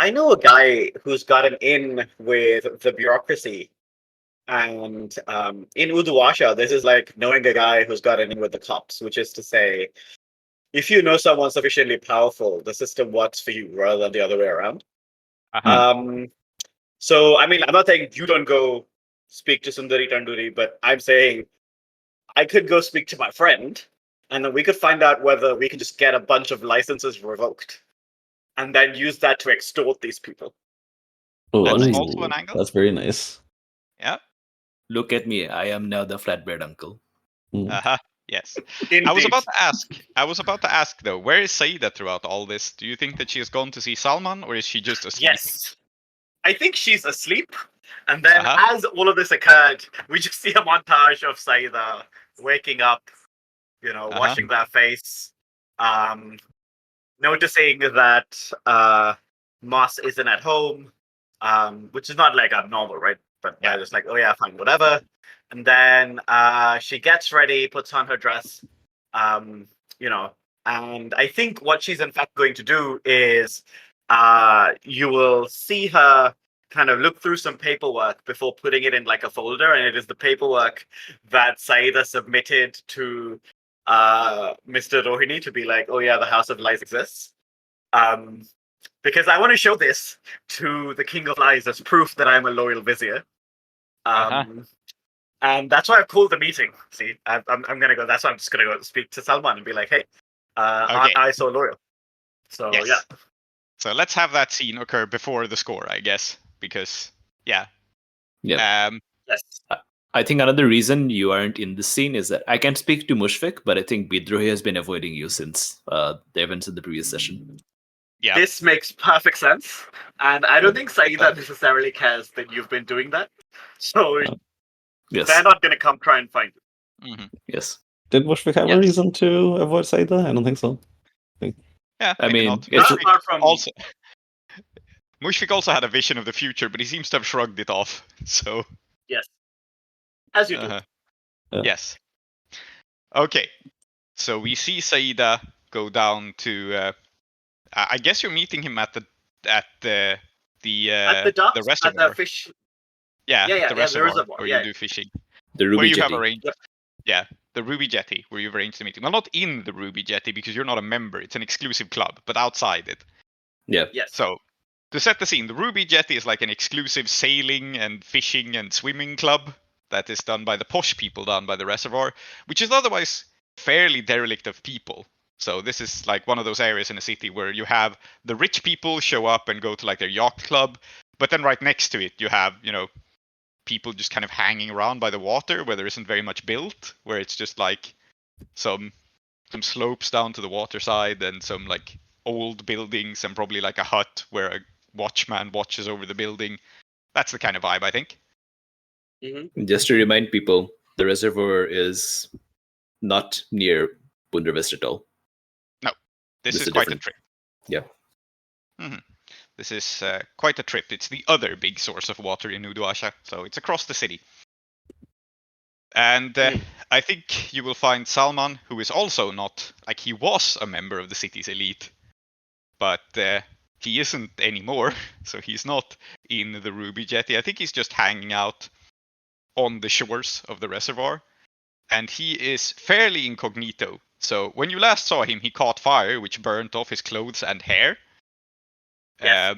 I know a guy who's got an in with the bureaucracy. And in Uduasha, this is like knowing a guy who's got an in with the cops, which is to say, if you know someone sufficiently powerful, the system works for you rather than the other way around. So, I mean, I'm not saying you don't go speak to Sundari Tanduri, but I'm saying I could go speak to my friend, and then we could find out whether we can just get a bunch of licenses revoked, and then use that to extort these people. Oh, That's also an angle. That's very nice. Yeah. Look at me. I am now the flatbread uncle. Yes. Indeed. I was about to ask though, where is Saeeda throughout all this? Do you think that she has gone to see Salman, or is she just asleep? Yes. I think she's asleep. And then as all of this occurred, we just see a montage of Saeeda waking up, you know, washing their face, noticing that Moss isn't at home, which is not like abnormal, right? But yeah, just like, oh yeah, fine, whatever. And then she gets ready, puts on her dress, you know, and I think what she's in fact going to do is you will see her kind of look through some paperwork before putting it in like a folder, and it is the paperwork that Saeeda submitted to Mr. Rohini to be like, oh yeah, the House of Lies exists. Because I want to show this to the King of Lies as proof that I'm a loyal vizier. And that's why I've called the meeting. See, I'm going to go. That's why I'm just going to go speak to Salman and be like, hey, aren't I so loyal? So, yeah. So let's have that scene occur before the score, I guess. Because, Yeah. Yes. I think another reason you aren't in the scene is that I can't speak to Mushfiq, but I think Bidrohi has been avoiding you since the events in the previous session. Yeah. This makes perfect sense. And I don't think Saeeda necessarily cares that you've been doing that. So they're not going to come try and find you. Yes. Did Mushfiq have a reason to avoid Saeeda? I don't think so. Yeah, I mean, apart from also, Mushfiq also had a vision of the future, but he seems to have shrugged it off. So yes, as you do. Yes. Okay. So we see Saeeda go down to. I guess you're meeting him at the at at the docks, reservoir. at the fish. Yeah, the the reservoir reservoir. where Yeah. you do fishing. The Where Ruby you have Jetty. arranged. Yep. Yeah, the Ruby Jetty, where you've arranged the meeting. Well, not in the Ruby Jetty because you're not a member. It's an exclusive club, but outside it. Yeah. Yes. So, to set the scene, the Ruby Jetty is like an exclusive sailing and fishing and swimming club that is done by the posh people down by the reservoir, which is otherwise fairly derelict of people. So this is like one of those areas in a city where you have the rich people show up and go to like their yacht club, but then right next to it you have, people just kind of hanging around by the water where there isn't very much built, where it's just like some slopes down to the water side and some like old buildings and probably like a hut where a watchman watches over the building. That's the kind of vibe, I think. Mm-hmm. Just to remind people, the reservoir is not near Bunderwest at all. No, this is a quite a different- trip. Yeah. Mm-hmm. This is quite a trip. It's the other big source of water in Uduasha, so it's across the city. And I think you will find Salman, who is also not, like, he was a member of the city's elite, but he isn't anymore, so he's not in the Ruby Jetty. I think he's just hanging out on the shores of the reservoir, and he is fairly incognito. So when you last saw him, he caught fire, which burnt off his clothes and hair. Yes.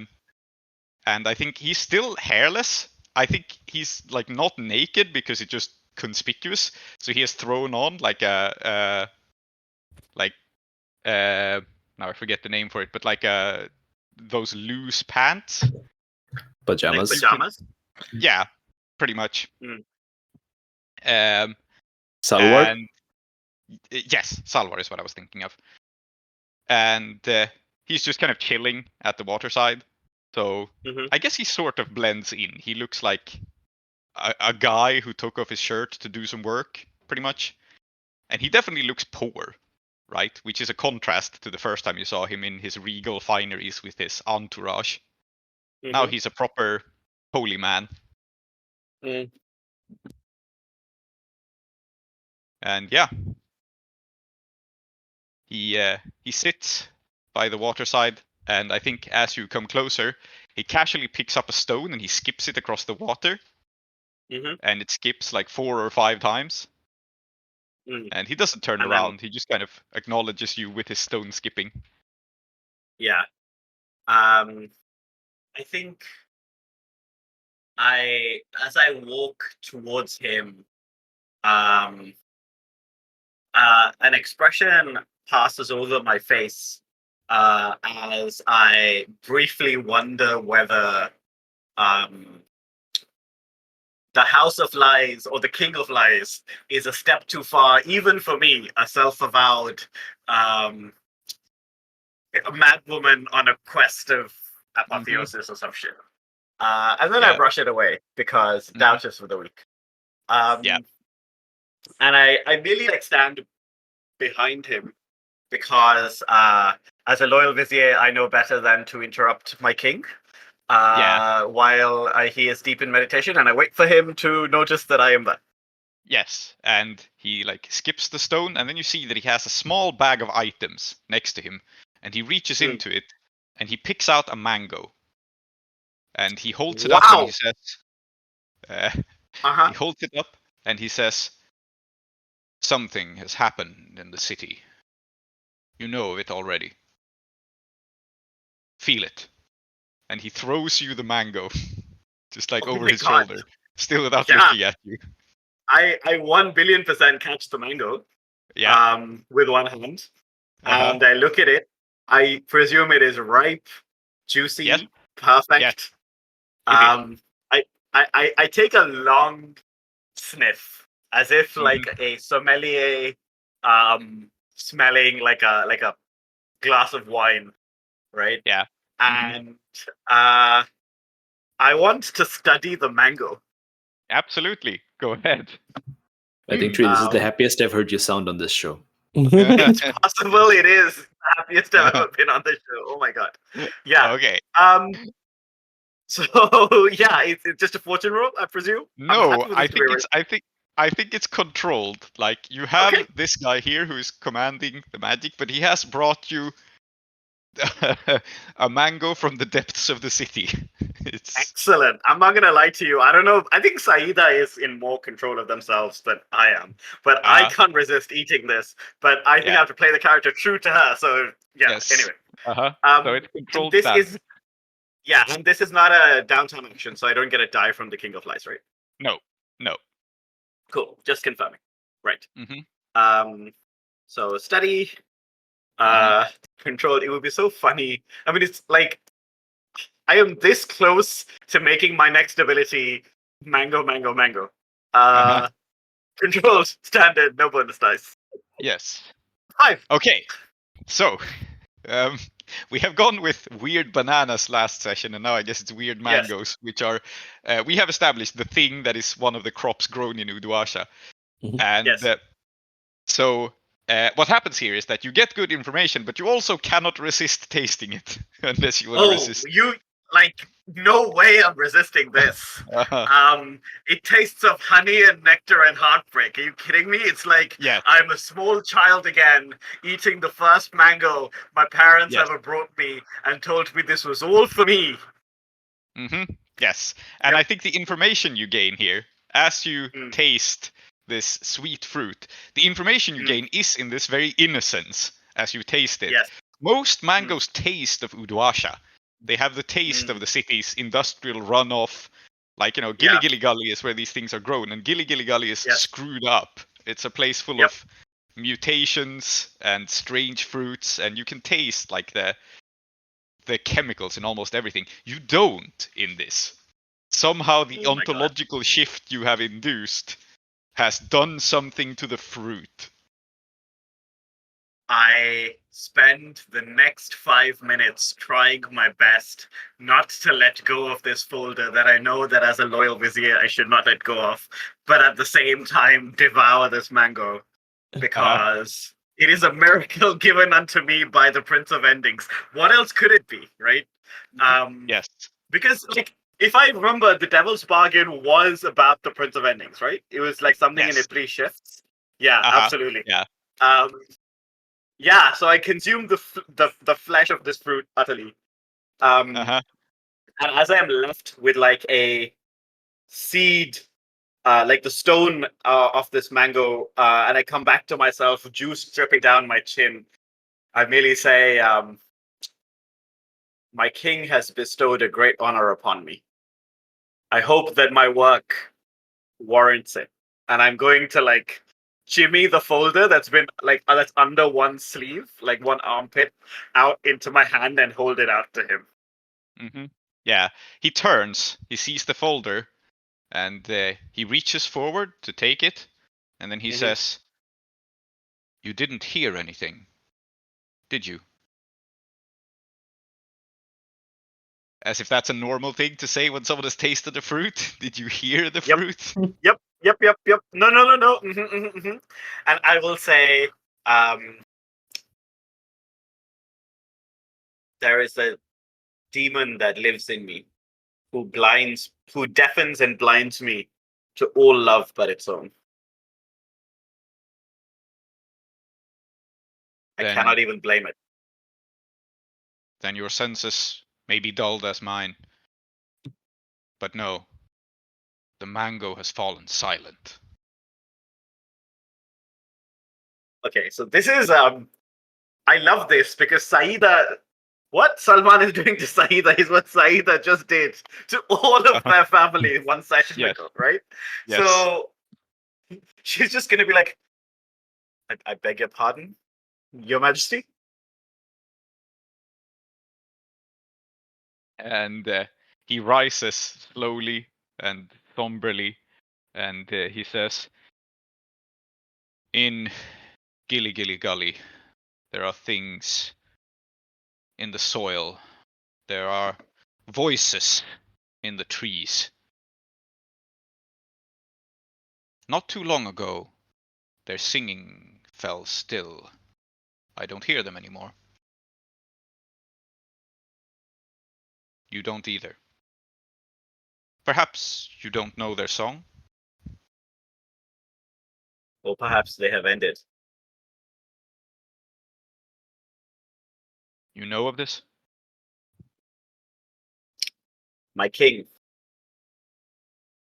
And I think he's still hairless. I think he's like not naked because it's just conspicuous. So he has thrown on like now I forget the name for it, but like those loose pants. Pajamas. Like pajamas. Yeah, pretty much. Mm. Salwar? And yes, Salwar is what I was thinking of. And he's just kind of chilling at the waterside. So I guess he sort of blends in. He looks like a guy who took off his shirt to do some work, pretty much. And he definitely looks poor, right? Which is a contrast to the first time you saw him in his regal fineries with his entourage. Mm-hmm. Now he's a proper holy man. Mm. And yeah, he sits by the waterside, and I think as you come closer, he casually picks up a stone and he skips it across the water. Mm-hmm. And it skips like 4 or 5 times. And he doesn't turn And around. He just kind of acknowledges you with his stone skipping. Yeah. I think as I walk towards him, an expression passes over my face as I briefly wonder whether the House of Lies or the King of Lies is a step too far, even for me, a self-avowed madwoman on a quest of apotheosis or some shit. And then I brush it away because doubt is for the weak. And I merely like stand behind him because as a loyal vizier, I know better than to interrupt my king while he is deep in meditation, and I wait for him to notice that I am there. Yes, and he like skips the stone, and then you see that he has a small bag of items next to him, and he reaches into it, and he picks out a mango, and he holds it up, and he says, he holds it up, and he says, "Something has happened in the city. You know of it already. Feel it." And he throws you the mango, just like over his shoulder, still without looking at you. I 1,000,000,000% catch the mango with one hand. And I look at it. I presume it is ripe, juicy, perfect. I take a long sniff, as if like a sommelier smelling like a glass of wine, right? Yeah. And I want to study the mango. Absolutely. Go ahead. I think, Tree, this is the happiest I've heard you sound on this show. It's possible it is the happiest I've ever been on this show. Oh my god. Yeah. Okay. So yeah, it's just a fortune roll, I presume. No, I think it's controlled. Like you have this guy here who is commanding the magic, but he has brought you A mango from the depths of the city. It's Excellent. I'm not gonna lie to you. I don't know. I think Saeeda is in more control of themselves than I am, but I can't resist eating this. But I think I have to play the character true to her. So yeah. yes. Anyway, So it's controlled this stance. and this is not a downtown action, so I don't get a die from the King of Lies, right? No. Cool. Just confirming. Right. Mm-hmm. So study, controlled. It would be so funny. I mean, it's like I am this close to making my next ability mango, mango, mango. Controlled, standard, no bonus dice. Yes. 5. Okay. So, we have gone with weird bananas last session, and now I guess it's weird mangoes, which are we have established the thing that is one of the crops grown in Uduasha. And so what happens here is that you get good information, but you also cannot resist tasting it unless you want to resist. You like no way I'm resisting this. It tastes of honey and nectar and heartbreak. Are you kidding me? It's like I'm a small child again, eating the first mango my parents ever brought me and told me this was all for me. Yes, and I think the information you gain here, as you taste this sweet fruit, the information you gain is in this very innocence as you taste it. Most mangoes taste of Uduasha. They have the taste of the city's industrial runoff. Like, Gilly Gilly Gully is where these things are grown, and Gilly Gilly Gully is screwed up. It's a place full of mutations and strange fruits, and you can taste like the chemicals in almost everything. You don't in this. Somehow the ontological shift you have induced has done something to the fruit. I spend the next 5 minutes trying my best not to let go of this folder that I know that as a loyal vizier I should not let go of, but at the same time devour this mango because it is a miracle given unto me by the Prince of Endings. What else could it be, right? Yes. Because if I remember, the Devil's Bargain was about the Prince of Endings, right? It was like something in it 3 shifts. Yeah, absolutely. Yeah. So I consumed the flesh of this fruit utterly. And as I am left with like a seed, like the stone of this mango, and I come back to myself, juice dripping down my chin, I merely say, my king has bestowed a great honor upon me. I hope that my work warrants it. And I'm going to like jimmy the folder that's been like that's under one sleeve, like one armpit, out into my hand and hold it out to him. Yeah, he turns, he sees the folder, and he reaches forward to take it, and then he says, "You didn't hear anything, did you?" As if that's a normal thing to say when someone has tasted the fruit. Did you hear the fruit? Yep. No. And I will say, there is a demon that lives in me who deafens and blinds me to all love but its own. I cannot even blame it. Then your senses may be dulled as mine. But no, the mango has fallen silent. Okay, so this is I love this because Saeeda, what Salman is doing to Saeeda is what Saeeda just did to all of their family one session ago, right? Yes. So she's just gonna be like, I beg your pardon, Your Majesty? And he rises slowly and somberly, and he says, "In Gilly Gilly Gully, there are things in the soil. There are voices in the trees. Not too long ago, their singing fell still. I don't hear them anymore. You don't either. Perhaps you don't know their song?" Or perhaps they have ended. You know of this? My king,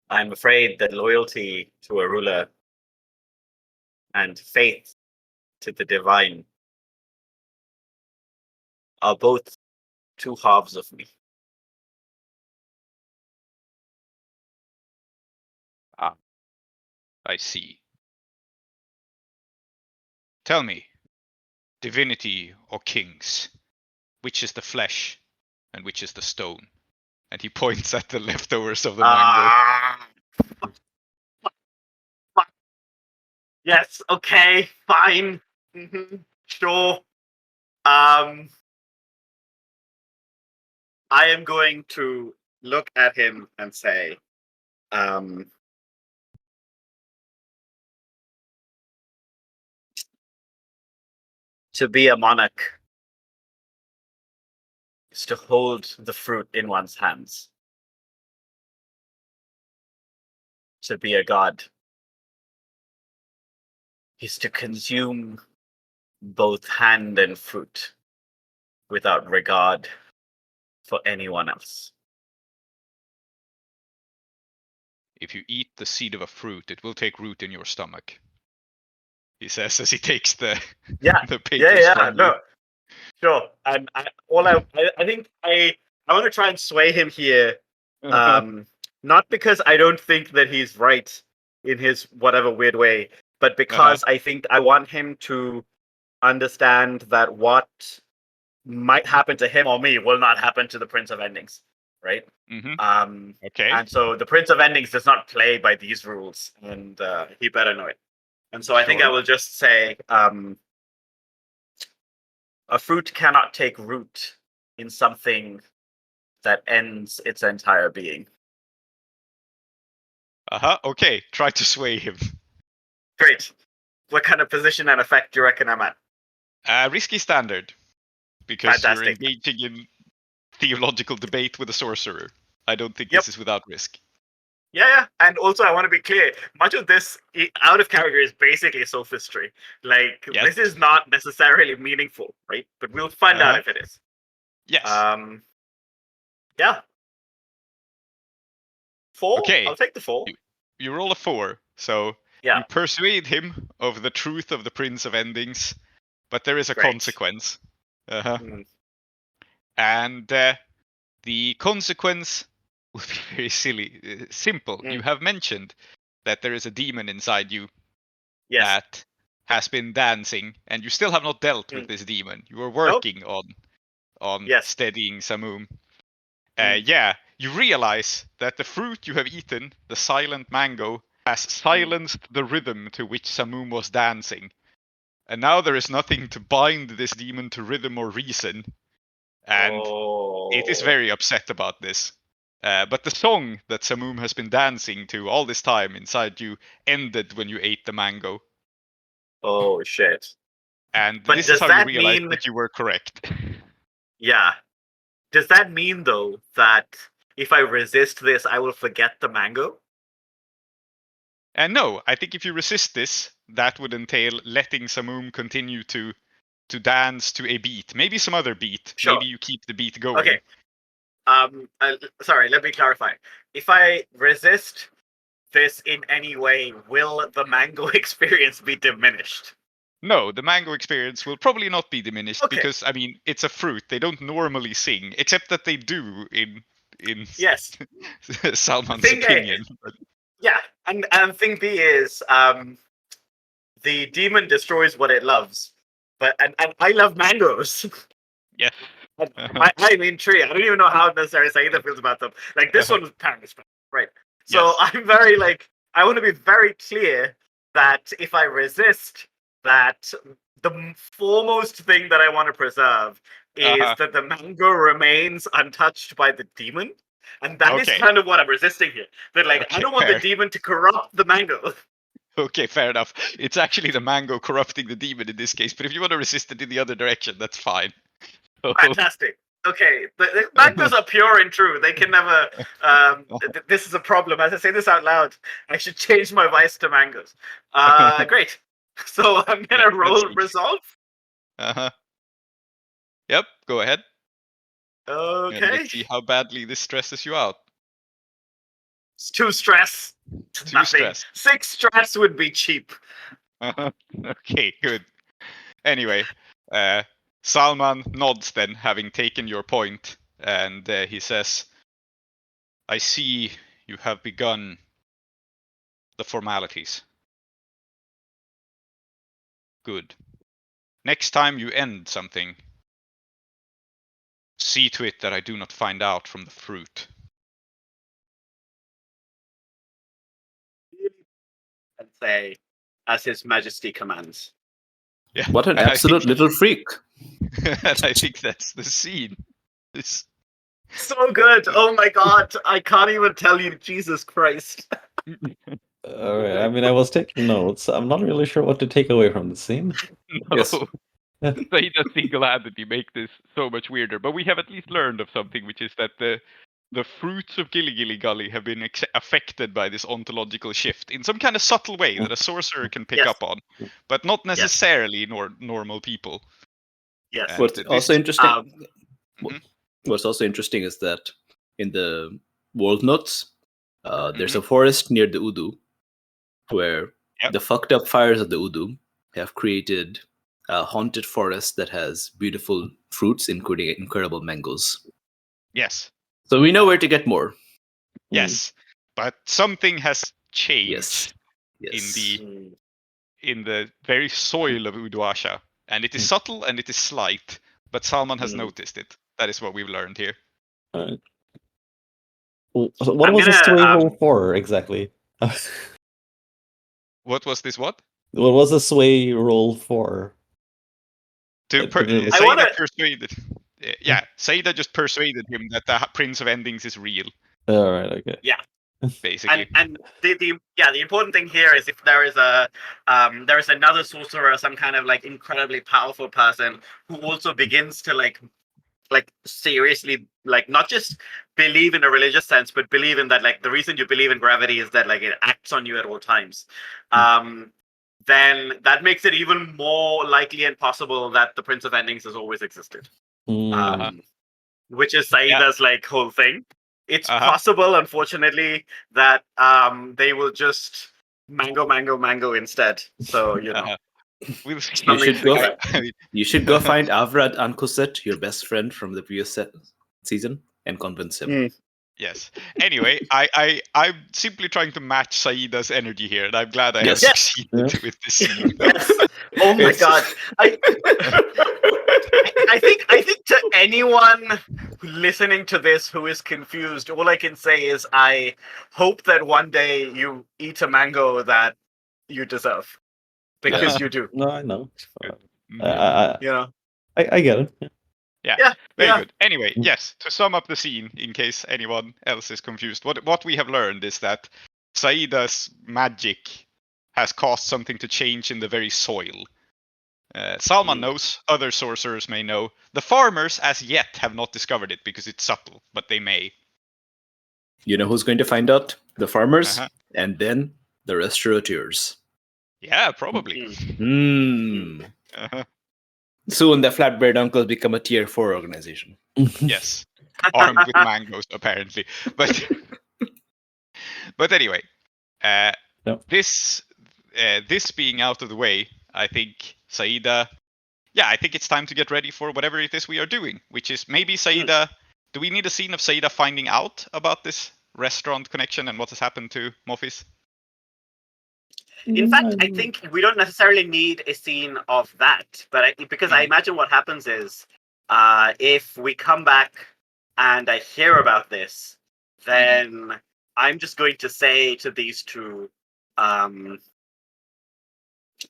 I'm afraid that loyalty to a ruler and faith to the divine are both two halves of me. Ah, I see. Tell me, divinity or kings, which is the flesh and which is the stone? And he points at the leftovers of the mango. Yes, okay, fine. Sure. I am going to look at him and say, to be a monarch is to hold the fruit in one's hands. To be a god is to consume both hand and fruit without regard for anyone else. If you eat the seed of a fruit, it will take root in your stomach. He says as he takes the the papers from you. No, sure. And I think I want to try and sway him here. Not because I don't think that he's right in his whatever weird way, but because I think I want him to understand that what might happen to him or me will not happen to the Prince of Endings, right? Okay. And so the Prince of Endings does not play by these rules, and he better know it. And so I think I will just say, a fruit cannot take root in something that ends its entire being. Okay, try to sway him. Great. What kind of position and effect do you reckon I'm at? Risky standard. Because Fantastic. you're engaging in theological debate with a sorcerer. I don't think this is without risk. Yeah. And also, I want to be clear. Much of this out of character is basically sophistry. Like, this is not necessarily meaningful, right? But we'll find out if it is. Yes. Yeah. 4? Okay. I'll take the 4. You roll a 4, so you persuade him of the truth of the Prince of Endings, but there is a consequence. And the consequence will be very simple. You have mentioned that there is a demon inside you that has been dancing, and you still have not dealt with this demon. You are working on steadying Samum. You realize that the fruit you have eaten, the silent mango, has silenced the rhythm to which Samum was dancing. And now there is nothing to bind this demon to rhythm or reason. And it is very upset about this. But the song that Samum has been dancing to all this time inside you ended when you ate the mango. Oh, shit. And this is how you realize that you were correct. Yeah. Does that mean, though, that if I resist this, I will forget the mango? And no, I think if you resist this, that would entail letting Samum continue to dance to a beat. Maybe some other beat. Sure. Maybe you keep the beat going. Okay. Sorry, let me clarify. If I resist this in any way, will the mango experience be diminished? No, the mango experience will probably not be diminished because, I mean, it's a fruit. They don't normally sing, except that they do in Salman's opinion. Yeah, and thing B is, the demon destroys what it loves, and I love mangoes. Yeah. I'm intrigued. I don't even know how necessarily Saeeda feels about them. Like, this one was apparently special, right? So I'm very, I want to be very clear that if I resist that, the foremost thing that I want to preserve is that the mango remains untouched by the demon. And that is kind of what I'm resisting here. That, I don't want the demon to corrupt the mango. Okay, fair enough. It's actually the mango corrupting the demon in this case, but if you want to resist it in the other direction, that's fine. Fantastic. Okay, the mangoes are pure and true. They can never. This is a problem. As I say this out loud, I should change my vice to mangoes. Great. So I'm gonna roll resolve. Yep. go ahead. And Okay. let's see how badly this stresses you out. It's 2 stress. 2 Nothing. stress. 6 stress would be cheap. Okay, good. Anyway, Salman nods then, having taken your point, and he says, I see you have begun the formalities. Good. Next time you end something, see to it that I do not find out from the fruit. And say, as His Majesty commands. Yeah. What an and absolute little freak. And I think that's the scene. So good. Oh my god. I can't even tell you, Jesus Christ. All right. I mean, I was taking notes. I'm not really sure what to take away from the scene. No. Yes. Saeeda single-handedly make this so much weirder, but we have at least learned of something, which is that the fruits of Gilly Gully have been affected by this ontological shift in some kind of subtle way that a sorcerer can pick Yes. up on, but not necessarily normal people. Yes. And What's also interesting. Mhm. What's also interesting is that in the world notes, there's Mhm. a forest near the Udu, where Yep. the fucked up fires of the Udu have created a haunted forest that has beautiful fruits, including incredible mangoes. Yes, So we know where to get more. yes, but something has changed Yes. Yes. in the very soil of Uduasha, and it is subtle and it is slight, but Salman has noticed it. That is what we've learned here. All right. So what I'm was the gonna, sway roll for exactly? What was this? What? What was the sway roll for? I wanna- Saeeda persuaded. Yeah, Saeeda just persuaded him that the Prince of Endings is real, All right. Okay. basically. And the important thing here is if there is another sorcerer, some kind of like incredibly powerful person who also begins to like seriously like not just believe in a religious sense, but believe in that like the reason you believe in gravity is that like it acts on you at all times. Then that makes it even more likely and possible that the Prince of Endings has always existed. Which is Saeeda's like whole thing. It's possible, unfortunately, that they will just mango instead. So you know, We'll You should go. I mean, You should go find Avrad Ankuset, your best friend from the previous season, and convince him. yes. Anyway, I'm simply trying to match Saeeda's energy here, and I'm glad I have Yes. succeeded with this scene. yes. Oh my god. I think to anyone listening to this who is confused, all I can say is I hope that one day you eat a mango that you deserve. Because you do. No, I know. You know. I get it. Yeah. Very good. Anyway, yes, to sum up the scene, in case anyone else is confused, what we have learned is that Saeeda's magic has caused something to change in the very soil. Salman knows, other sorcerers may know. The farmers, as yet, have not discovered it because it's subtle, but they may. You know who's going to find out? The farmers, and then the restaurateurs. Yeah, probably. Soon the Flatbread Uncles become a tier 4 organization. Yes, armed with mangoes, apparently. But anyway, this being out of the way, I think Saeeda. Yeah, I think it's time to get ready for whatever it is we are doing, which is maybe Saeeda. Do we need a scene of Saeeda finding out about this restaurant connection and what has happened to Mofis? In fact, I think we don't necessarily need a scene of that, but because I imagine what happens is, if we come back and I hear about this, then I'm just going to say to these two,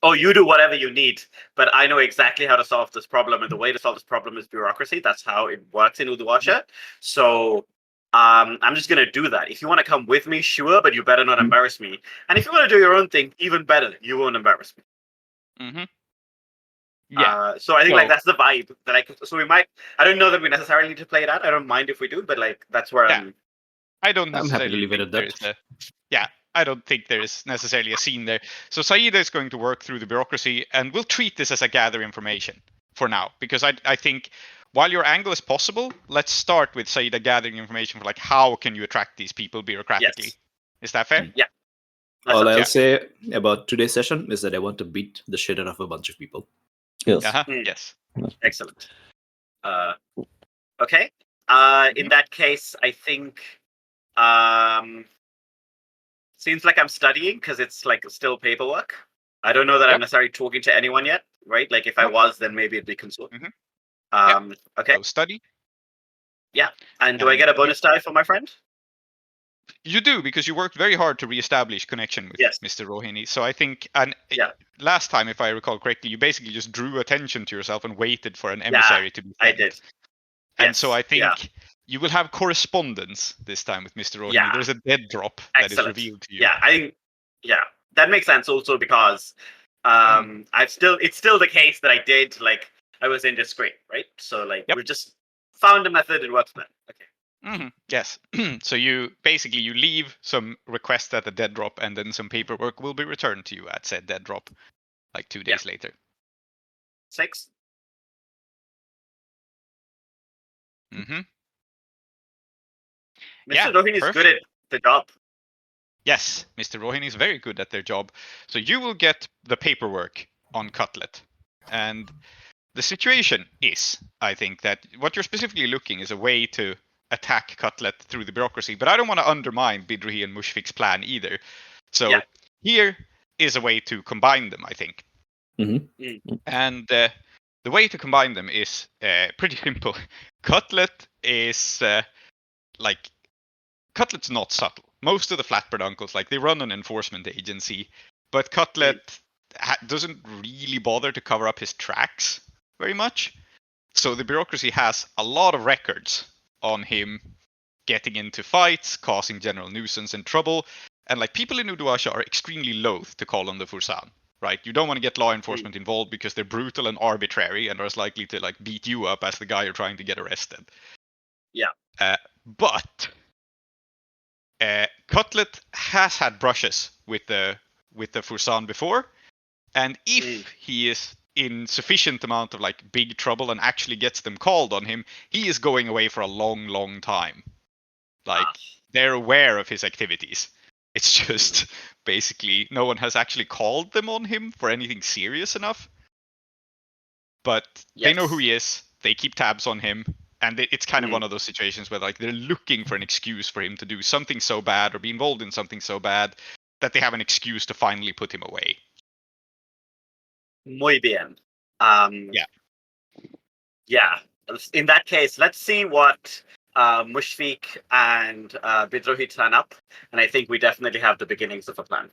oh, you do whatever you need, but I know exactly how to solve this problem, and the way to solve this problem is bureaucracy. That's how it works in Uduasha. So I'm just going to do that. If you want to come with me, sure, but you better not embarrass me. And if you want to do your own thing, even better, you won't embarrass me. Yeah. So I think like that's the vibe that so we might. I don't know that we necessarily need to play that. I don't mind if we do, but like that's where I don't I'm happy to necessarily leave it at that. I don't think there is necessarily a scene there. So Saeeda is going to work through the bureaucracy, and we'll treat this as a gather information for now, because I think while your angle is possible, let's start with Saeeda gathering information for like how can you attract these people bureaucratically. Yes. Is that fair? Yeah. All I'll yeah. say about today's session is that I want to beat the shit out of a bunch of people. Yes. Yes. Excellent. Okay. In that case, I think seems like I'm studying because it's like still paperwork. I don't know that I'm necessarily talking to anyone yet, right? Like if I was, then maybe it'd be consult. Okay. So study. Yeah. And do I get a bonus die for my friend? You do, because you worked very hard to reestablish connection with Mr. Rohini. So I think, and last time, if I recall correctly, you basically just drew attention to yourself and waited for an emissary to be sent. I did. And so I think you will have correspondence this time with Mr. Rohini. Yeah. There's a dead drop that is revealed to you. Yeah, I think that makes sense also because it's still the case that I did, like, I was indiscreet, right? So like we just found a method, it works then. Okay. Yes. So you leave some requests at the dead drop, and then some paperwork will be returned to you at said dead drop, like 2 days later. 6. Mm-hmm. Mr. Rohini is good at the job. Yes, Mr. Rohini is very good at their job. So you will get the paperwork on Cutlet. And the situation is, I think, that what you're specifically looking is a way to attack Cutlet through the bureaucracy. But I don't want to undermine Bidruhi and Mushfik's plan either. So here is a way to combine them, I think. And the way to combine them is pretty simple. Cutlet is Cutlet's not subtle. Most of the flatbread uncles, like, they run an enforcement agency, but Cutlet doesn't really bother to cover up his tracks very much. So the bureaucracy has a lot of records on him getting into fights, causing general nuisance and trouble. And like, people in Uduasha are extremely loath to call on the Fursan, right? You don't want to get law enforcement involved because they're brutal and arbitrary and are as likely to like beat you up as the guy you're trying to get arrested. Yeah. But Cutlet has had brushes with the Fursan before, and if he is in sufficient amount of like big trouble and actually gets them called on him, he is going away for a long, long time. Like, they're aware of his activities. It's just basically no one has actually called them on him for anything serious enough. But they know who he is. They keep tabs on him. And it's kind of one of those situations where like they're looking for an excuse for him to do something so bad or be involved in something so bad that they have an excuse to finally put him away. Muy bien. Yeah. In that case, let's see what Mushfiq and Bidruhi turn up, and I think we definitely have the beginnings of a plan.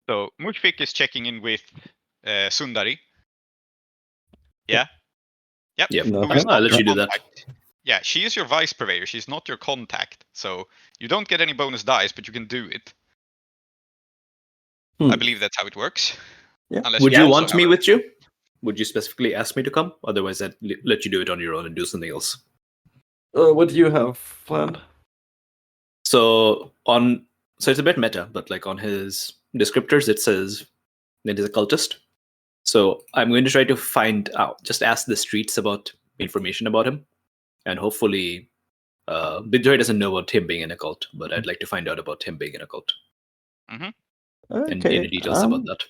So Mushfiq is checking in with Sundari. Yeah. Yep. No, I'll let you do that. Yeah, she is your vice purveyor. She's not your contact, so you don't get any bonus dice, but you can do it. I believe that's how it works. Yeah. Would you want me with you? Would you specifically ask me to come? Otherwise, I'd let you do it on your own and do something else. What do you have planned? So it's a bit meta, but like on his descriptors, it says that he's a cultist. So I'm going to try to find out, just ask the streets about information about him, and hopefully, Bidruhi doesn't know about him being in a cult, but I'd like to find out about him being in a cult. And any details about that.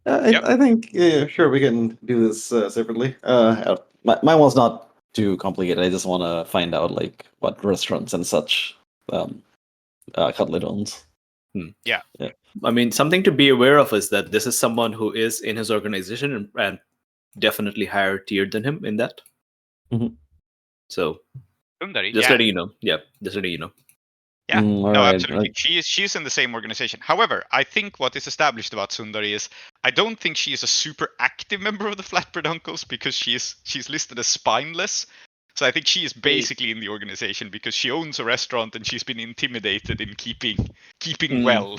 I think, sure, we can do this separately. Mine was not too complicated. I just want to find out like what restaurants and such Cutlet owns. Yeah. I mean, something to be aware of is that this is someone who is in his organization and definitely higher tiered than him in that. So, just letting you know. Yeah, just letting you know. Yeah, right, absolutely. right. She's in the same organization. However, I think what is established about Sundari is I don't think she is a super active member of the Flatbread Uncles because she's listed as spineless. So I think she is basically in the organization because she owns a restaurant and she's been intimidated in keeping well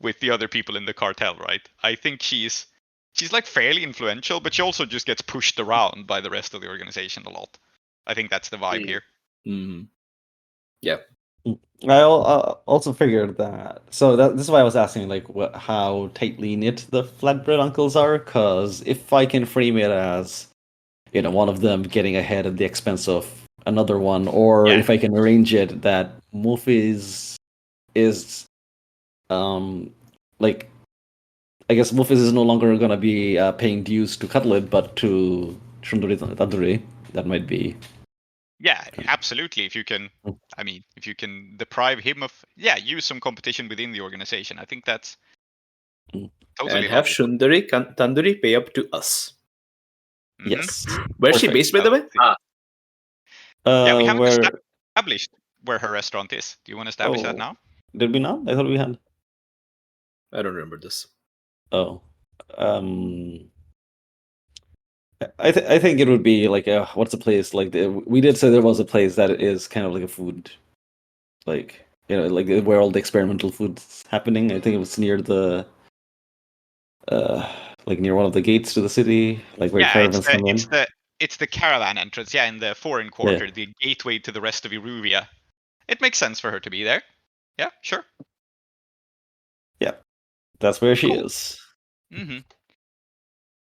with the other people in the cartel, right? I think she's like fairly influential, but she also just gets pushed around by the rest of the organization a lot. I think that's the vibe here. Yeah. I also figured that. So this is why I was asking, like, how tightly knit the flatbread uncles are. Because if I can frame it as, one of them getting ahead at the expense of another one, or if I can arrange it that Mufis is, like, I guess Mufis is no longer gonna be paying dues to Cutlet, but to Shunduri Tanduri. That might be. Yeah, absolutely. If you can, if you can deprive him of, use some competition within the organization. I think that's totally and have logical. Shundari Tanduri pay up to us. Yes. Where's she based, by the way? Yeah, we haven't Where established where her restaurant is. Do you want to establish that now? did we not? I thought we had. I don't remember this. Oh, I think it would be like what's a place like we did say there was a place that is kind of like a food, like like where all the experimental food's happening. I think it was near the like near one of the gates to the city, like where caravans come in. It's the caravan entrance, in the foreign quarter, the gateway to the rest of Iruvia. It makes sense for her to be there. Yeah, sure. Yeah, that's where she is. Mm-hmm.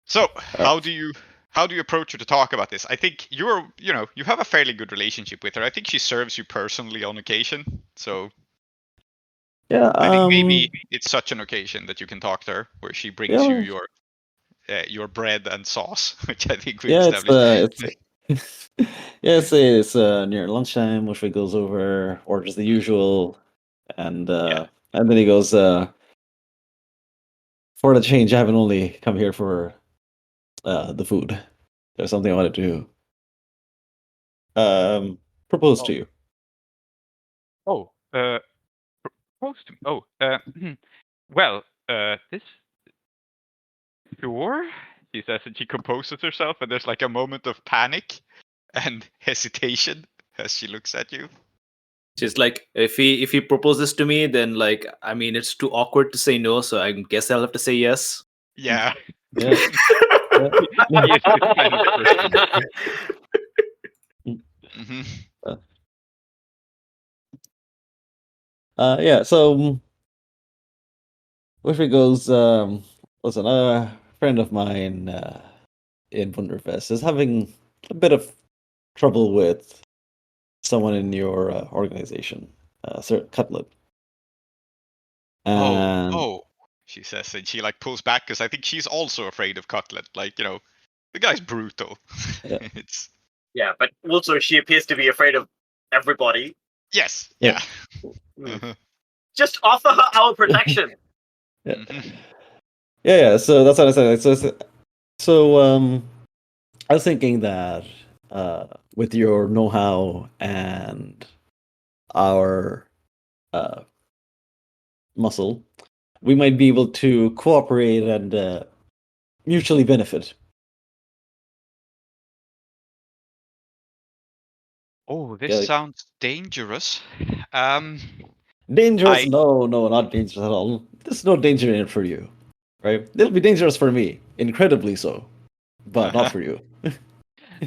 So how do you approach her to talk about this? I think you have a fairly good relationship with her. I think she serves you personally on occasion. So yeah, I think maybe it's such an occasion that you can talk to her, where she brings you your bread and sauce, which I think we established. It's near lunchtime. Mushfiq goes over, orders the usual, and then he goes, for the change, I haven't only come here for the food. There's something I wanted to propose to you. Propose to me. Well, this. Sure, she says, and she composes herself, and there's like a moment of panic and hesitation as she looks at you. She's like, if he proposes to me, then like, it's too awkward to say no, so I guess I'll have to say yes. Yeah. Yeah. Mm-hmm. So Mushfiq goes, listen, a friend of mine in Wunderfest is having a bit of trouble with someone in your organization, Sir Cutlet. She says, and she like pulls back because I think she's also afraid of Cutlet. Like, the guy's brutal. Yeah. Yeah, but also she appears to be afraid of everybody. Yes. Yeah. Just offer her our protection. Yeah. So that's what I said. So I was thinking that with your know-how and our muscle, we might be able to cooperate and mutually benefit. Oh, this sounds dangerous. Dangerous? No, not dangerous at all. There's no danger in it for you, right? It'll be dangerous for me, incredibly so, but not for you.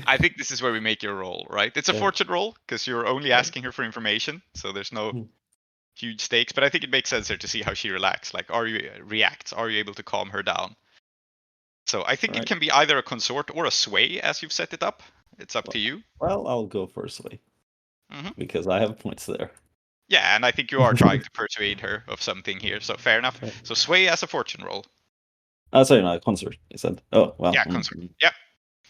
I think this is where we make your roll, right? It's a fortune roll because you're only asking her for information, so there's no huge stakes. But I think it makes sense here to see how she reacts. Like, Are you able to calm her down? So I think it can be either a consort or a sway as you've set it up. It's up to you. Well, I'll go for a sway because I have points there. Yeah, and I think you are trying to persuade her of something here, so fair enough. So sway as a fortune roll. Sorry, no, consort. You said. Oh, well. Yeah, consort. Yeah.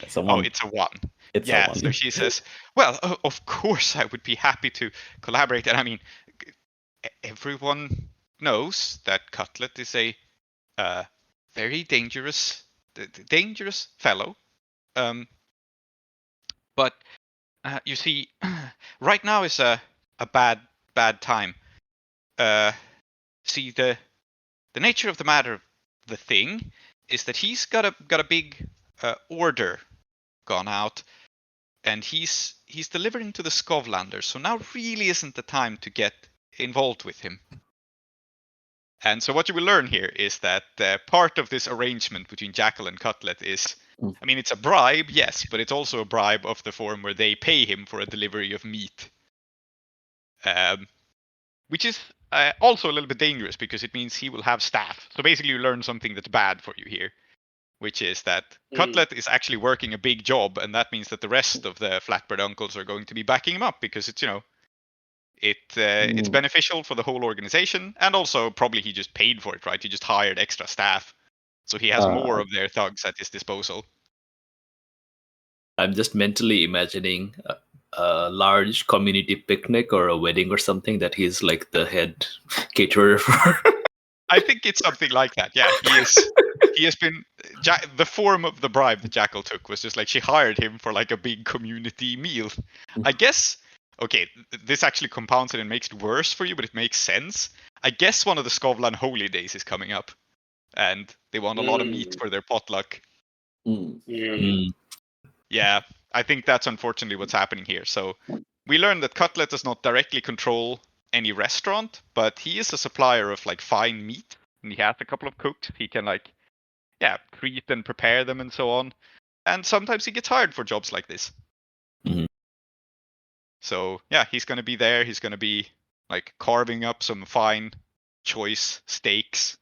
It's a 1. It's a 1. It's a 1. So she says, well, of course I would be happy to collaborate. And everyone knows that Cutlet is a very dangerous fellow. But you see, right now is a bad time. See, the nature of the matter, the thing, is that he's got a big order gone out, and he's delivering to the Skovlanders. So now really isn't the time to get involved with him. And so what you will learn here is that part of this arrangement between Jackal and Cutlet is, it's a bribe, yes, but it's also a bribe of the form where they pay him for a delivery of meat. which is also a little bit dangerous because it means he will have staff. So basically, you learn something that's bad for you here, which is that Cutlet is actually working a big job, and that means that the rest of the flatbread uncles are going to be backing him up because it's it's beneficial for the whole organization, and also probably he just paid for it, right? He just hired extra staff, so he has more of their thugs at his disposal. I'm just mentally imagining a large community picnic or a wedding or something that he's like the head caterer for. I think it's something like that. Yeah, he has been. The form of the bribe that Jackal took was just like she hired him for like a big community meal. I guess. Okay, this actually compounds it and makes it worse for you, but it makes sense. I guess one of the Skovlan holy days is coming up, and they want a lot of meat for their potluck. Yeah, I think that's unfortunately what's happening here. So we learned that Cutlet does not directly control any restaurant, but he is a supplier of like fine meat, and he has a couple of cooks. He can treat and prepare them and so on. And sometimes he gets hired for jobs like this. So yeah, he's going to be there. He's going to be like carving up some fine, choice steaks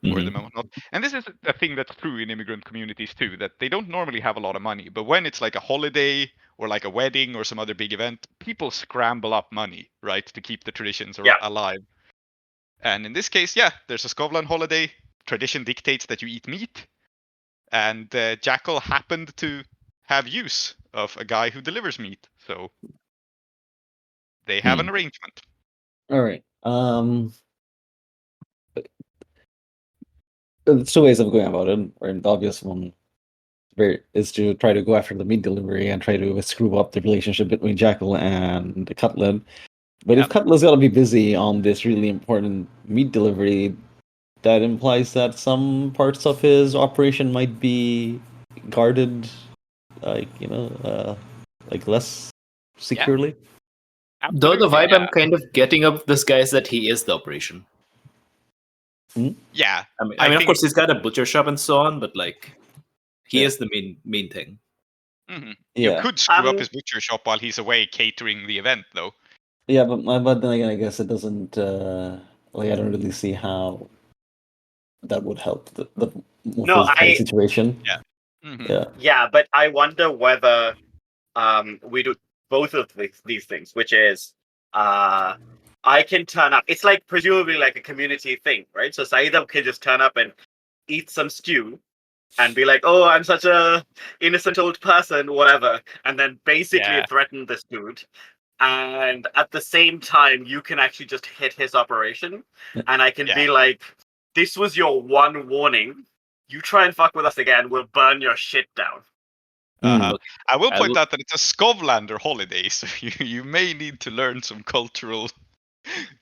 for them and whatnot. And this is a thing that's true in immigrant communities too, that they don't normally have a lot of money. But when it's like a holiday or like a wedding or some other big event, people scramble up money, right, to keep the traditions alive. And in this case, there's a Skovlan holiday. Tradition dictates that you eat meat. And Jackal happened to have use of a guy who delivers meat. So they have an arrangement. All right. There's two ways of going about it. Right? The obvious one is to try to go after the meat delivery and try to screw up the relationship between Jackal and the Cutlet. But if Cutlet's got to be busy on this really important meat delivery, that implies that some parts of his operation might be guarded, like less securely. Though the vibe I'm kind of getting of this guy is that he is the operation. Yeah, I mean, of course, he's got a butcher shop and so on, but like, he is the main thing. You could screw up his butcher shop while he's away catering the event, though. Yeah, but then again, I guess it doesn't. I don't really see how that would help the situation. Yeah, but I wonder whether we do both of these things, which is I can turn up. It's like presumably like a community thing, right? So Saeeda can just turn up and eat some stew and be like, "Oh, I'm such a innocent old person," whatever, and then basically threaten this dude. And at the same time, you can actually just hit his operation, and I can be like, "This was your one warning. You try and fuck with us again, we'll burn your shit down." I will point out that it's a Skovlander holiday, so you may need to learn some cultural.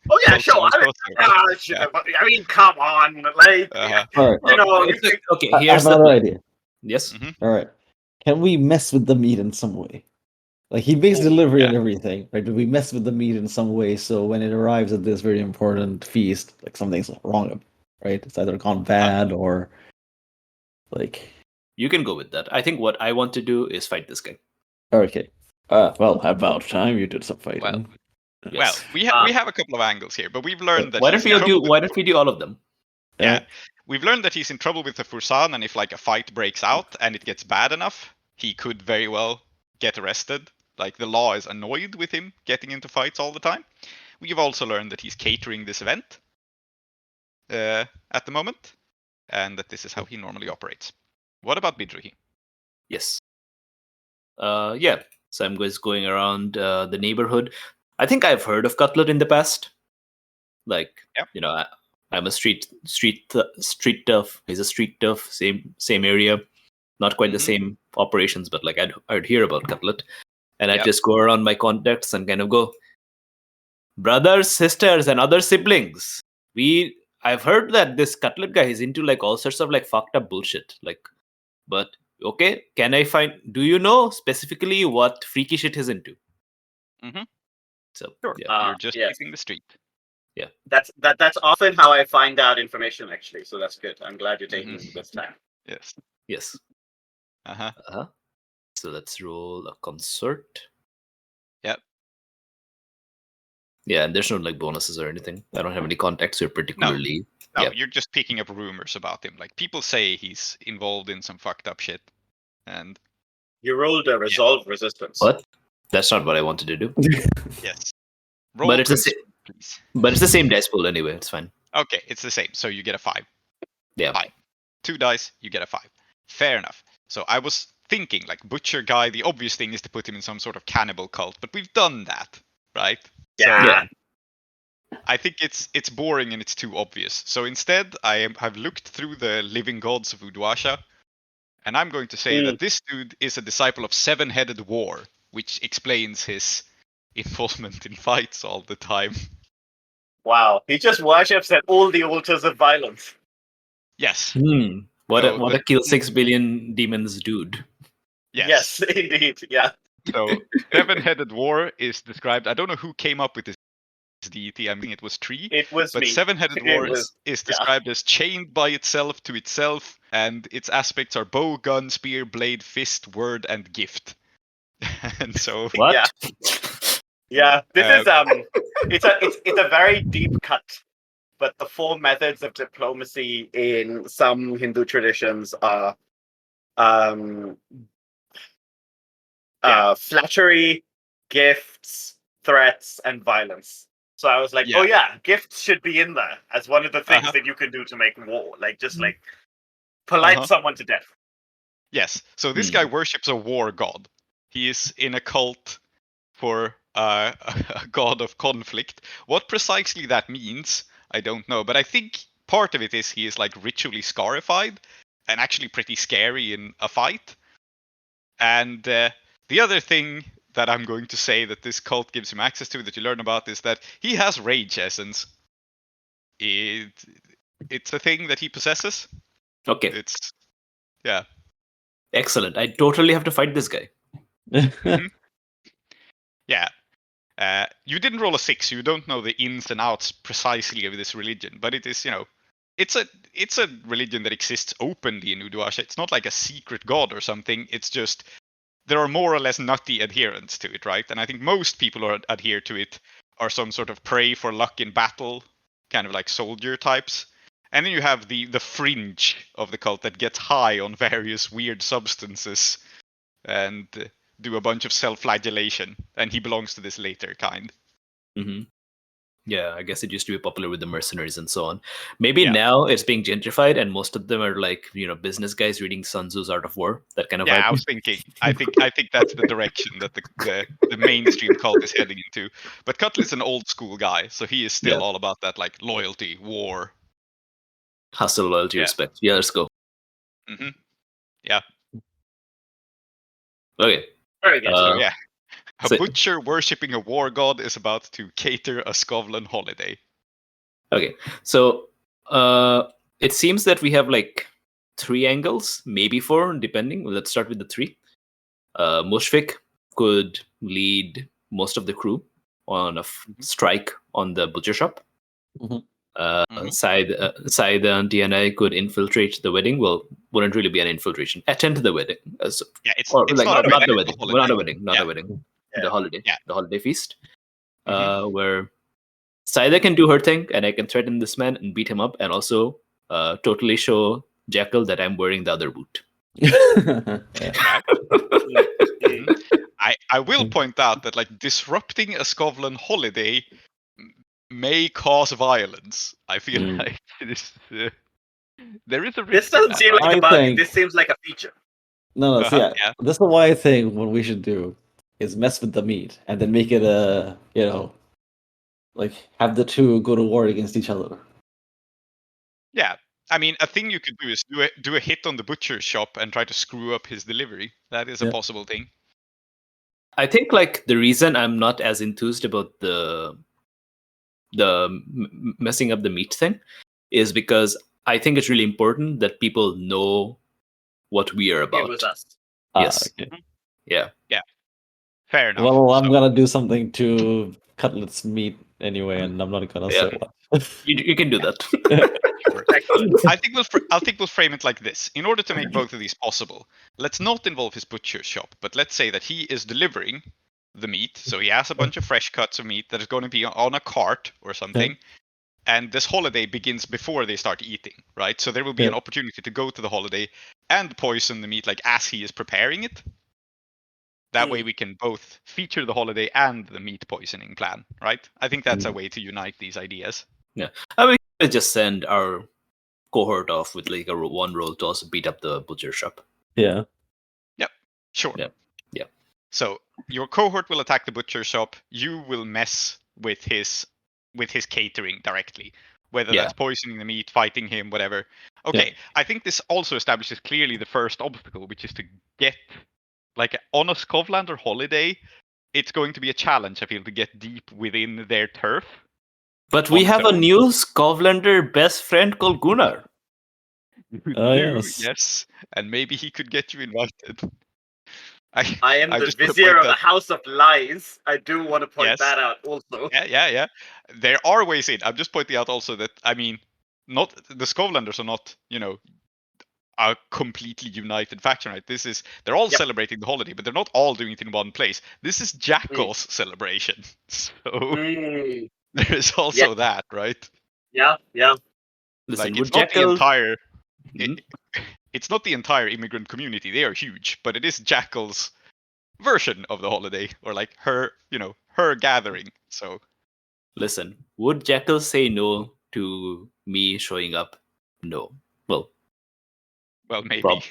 Oh yeah, sure. I mean, come on, like okay. Here's another idea. Yes. All right. Can we mess with the meat in some way? Like he makes delivery and everything, right? Do we mess with the meat in some way so when it arrives at this very important feast, like something's wrong, right? It's either gone bad or like. You can go with that. I think what I want to do is fight this guy. Okay. Well, about time you did some fighting. Well, we have a couple of angles here, but we've learned that. Why don't we do all of them? Yeah, we've learned that he's in trouble with the Fursan, and if like a fight breaks out and it gets bad enough, he could very well get arrested. Like the law is annoyed with him getting into fights all the time. We've also learned that he's catering this event at the moment, and that this is how he normally operates. What about Bidruhi? Yes. Yeah. So I'm just going around the neighborhood. I think I've heard of Cutlet in the past. Like, I'm a street tough. He's a street tough. Same area. Not quite the same operations, but like I'd hear about Cutlet, and I'd just go around my contacts and kind of go, brothers, sisters, and other siblings. I've heard that this Cutlet guy is into like all sorts of like fucked up bullshit. Like, but okay, do you know specifically what freaky shit he's into? So sure. You're just hitting the street. Yeah. That's often how I find out information actually. So that's good. I'm glad you're taking this time. Yes. So let's roll a concert. Yep. Yeah, and there's no like bonuses or anything. I don't have any contacts here particularly. No, Yeah. you're just picking up rumors about him. Like people say he's involved in some fucked up shit, and You rolled a resolve resistance. What? That's not what I wanted to do. yes, But it's please. But it's the same dice pool anyway. It's fine. Okay, it's the same. So you get a 5. Yeah. 5. 2 dice, you get a 5. Fair enough. So I was thinking, like, butcher guy, the obvious thing is to put him in some sort of cannibal cult, but we've done that, right? Yeah. So I think it's boring and it's too obvious. So instead, have looked through the living gods of Uduasha, and I'm going to say that this dude is a disciple of Seven-Headed War, which explains his involvement in fights all the time. Wow. He just worships at all the altars of violence. Yes. What a kill 6 billion demons dude. Yes, indeed. Yeah. So Seven-Headed War is described. I don't know who came up with this deity. I mean, it was Tree. It was But me. Seven-Headed War is described as chained by itself to itself, and its aspects are bow, gun, spear, blade, fist, word, and gift. And so What? Yeah. This is it's a very deep cut. But the 4 methods of diplomacy in some Hindu traditions are flattery, gifts, threats, and violence. So I was like, oh yeah, gifts should be in there as one of the things that you can do to make war. Like just like polite someone to death. Yes. So this guy worships a war god. He is in a cult for a god of conflict. What precisely that means, I don't know. But I think part of it is he is like ritually scarified and actually pretty scary in a fight. And the other thing that I'm going to say that this cult gives him access to, that you learn about, is that he has rage essence. It's a thing that he possesses. Okay. It's yeah. Excellent. I totally have to fight this guy. Yeah. You didn't roll a 6. You don't know the ins and outs precisely of this religion, but it is, it's a religion that exists openly in Uduasha. It's not like a secret god or something. It's just there are more or less nutty adherents to it, right? And I think most people who adhere to it are some sort of pray for luck in battle, kind of like soldier types. And then you have the fringe of the cult that gets high on various weird substances and do a bunch of self-flagellation. And he belongs to this later kind. Mm-hmm. Yeah, I guess it used to be popular with the mercenaries and so on. Maybe now it's being gentrified, and most of them are like business guys reading Sun Tzu's Art of War. That kind of vibe. I was thinking. I think that's the direction that the mainstream cult is heading into. But Cutler's an old school guy, so he is still all about that like loyalty, war, hustle, loyalty, respect. Yeah, let's go. Mm-hmm. Yeah. Okay. Very good. A butcher worshipping a war god is about to cater a Skovlan holiday. Okay, so it seems that we have like 3 angles, maybe 4, depending. Let's start with the 3. Mushfik could lead most of the crew on a strike on the butcher shop. Saeeda and DNA could infiltrate the wedding. Well, wouldn't really be an infiltration. Attend to the wedding. It's not the wedding. Not the wedding. Yeah. The holiday. Yeah. The holiday feast. Where Saeeda can do her thing, and I can threaten this man and beat him up, and also totally show Jackal that I'm wearing the other boot. I will point out that like disrupting a Skovlan holiday may cause violence. I feel like it is. There is a risk. This doesn't seem like a bug. This seems like a feature. No. This is why I think what we should do is mess with the meat and then make it like have the two go to war against each other. Yeah, I mean, a thing you could do is do a hit on the butcher shop and try to screw up his delivery. That is a possible thing. I think like the reason I'm not as enthused about the messing up the meat thing is because I think it's really important that people know what we are about. It was us. Yes. Okay. Yeah. Fair enough. Well, I'm gonna do something to Cutlet's meat anyway, and I'm not gonna say what. You can do that. I think we'll frame it like this. In order to make both of these possible, let's not involve his butcher shop, but let's say that he is delivering the meat. So he has a bunch of fresh cuts of meat that is going to be on a cart or something. And this holiday begins before they start eating, right? So there will be an opportunity to go to the holiday and poison the meat like as he is preparing it. That way we can both feature the holiday and the meat poisoning plan, right? I think that's a way to unite these ideas. Yeah. I mean, we could just send our cohort off with like a one roll to also beat up the butcher shop. Yeah. Yep. Sure. Yeah. So your cohort will attack the butcher shop. You will mess with his catering directly, whether that's poisoning the meat, fighting him, whatever. Okay, I think this also establishes clearly the first obstacle, which is to get, like, on a Skovlander holiday, it's going to be a challenge, I feel, to get deep within their turf. But we have a new Skovlander best friend called Gunnar. Yes, and maybe he could get you invited. I am the vizier of the House of Lies. I do want to point that out also. Yeah. There are ways in. I'm just pointing out also that, I mean, not the Skovlanders are not, a completely united faction, right? They're all celebrating the holiday, but they're not all doing it in one place. This is Jackal's celebration. So there is also that, right? Yeah. Listen, like, it's not the entire... It's not the entire immigrant community. They are huge, but it is Jackal's version of the holiday, or like her gathering. So, listen, would Jackal say no to me showing up? No. Well, maybe.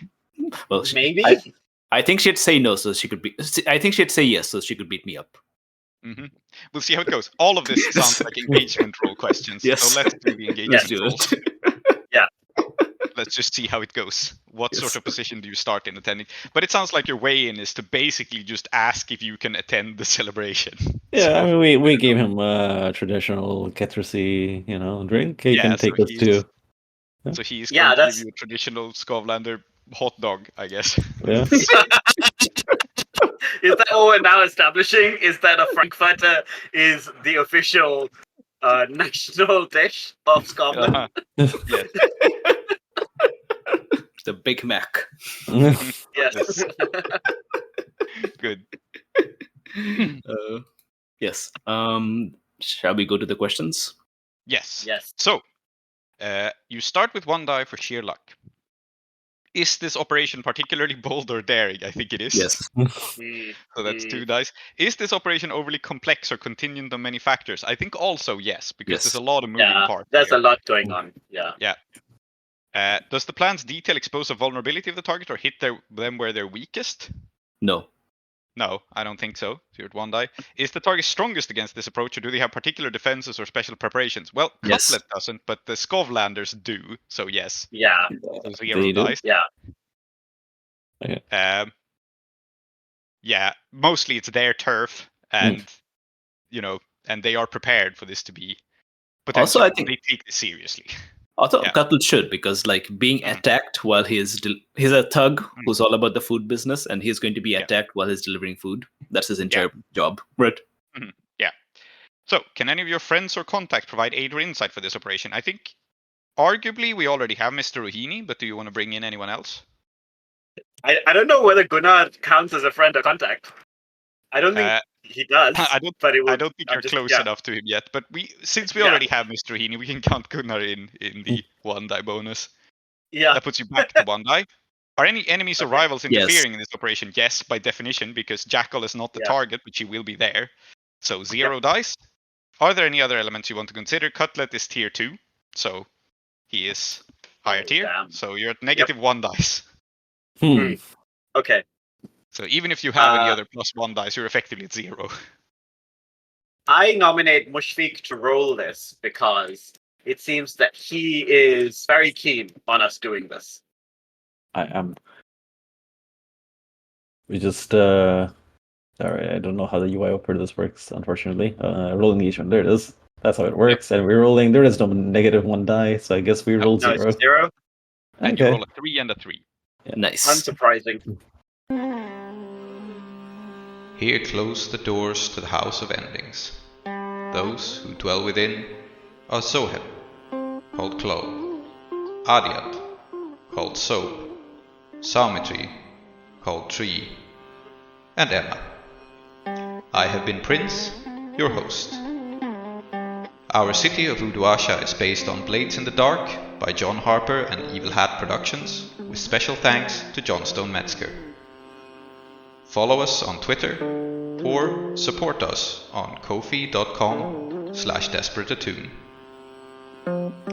Maybe. I think she'd say no, so she could be. I think she'd say yes, so she could beat me up. Mm-hmm. We'll see how it goes. All of this sounds like engagement role questions. Yes. So let's do the engagement roles. Let's just see how it goes. What sort of position do you start in attending? But it sounds like your way in is to basically just ask if you can attend the celebration. Yeah, I mean, we gave him a traditional Kettersy, drink. He can take us too. So he's going to give you a traditional Skovlander hot dog, I guess. Yeah. Is that what we're now establishing? Is that a Frankfurter is the official national dish of Scotland? Yes. The Big Mac. Yes. Good. Yes. Shall we go to the questions? Yes. Yes. So, you start with 1 die for sheer luck. Is this operation particularly bold or daring? I think it is. Yes. So that's 2 dice. Is this operation overly complex or contingent on many factors? I think also yes, because there's a lot of moving parts. There's a lot going on. Yeah. Does the plan's detail expose a vulnerability of the target or hit them where they're weakest? No. No, I don't think so. So you're at 1 die. Is the target strongest against this approach, or do they have particular defenses or special preparations? Well, Cutlet doesn't, but the Skovlanders do. So yes. Yeah. So 0 dice. Yeah. Okay. Yeah, mostly it's their turf, and and they are prepared for this to be. Also, I think they take this seriously. Also, Cutlet should, because like being attacked while he's a thug who's all about the food business, and he's going to be attacked while he's delivering food. That's his entire job, right? Mm-hmm. Yeah. So, can any of your friends or contacts provide aid or insight for this operation? I think, arguably, we already have Mr. Rohini, but do you want to bring in anyone else? I don't know whether Gunnar counts as a friend or contact. I don't think he does. I don't think you're close enough to him yet. But since we already have Mr. Rohini, we can count Gunnar in the 1 die bonus. Yeah. That puts you back to 1 die. Are any enemies or rivals interfering in this operation? Yes, by definition, because Jackal is not the target, but he will be there. So 0 dice. Are there any other elements you want to consider? Cutlet is tier 2, so he is higher tier. Damn. So you're at negative 1 dice. Okay. So even if you have any other +1 dice, you're effectively at 0. I nominate Mushfiq to roll this because it seems that he is very keen on us doing this. I am. We just sorry, I don't know how the UI for this works, unfortunately. Rolling each one. There it is. That's how it works. And we're rolling. There is no negative 1 die, so I guess we rolled 0. It's 0. And you roll a 3 and a 3. Yeah. Nice. Unsurprising. Here close the doors to the House of Endings. Those who dwell within are Zoheb, called Klow, Aadiyat, called Soap, Soumithri, called Tree, and Emma. I have been Prince, your host. Our city of Uduasha is based on Blades in the Dark by John Harper and Evil Hat Productions, with special thanks to Johnstone Metzger. Follow us on Twitter or support us on kofi.com/desperateattune.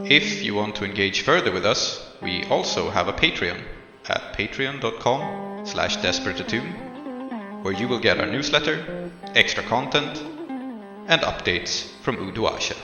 If you want to engage further with us, we also have a Patreon at patreon.com/desperateattune, where you will get our newsletter, extra content, and updates from Uduasha.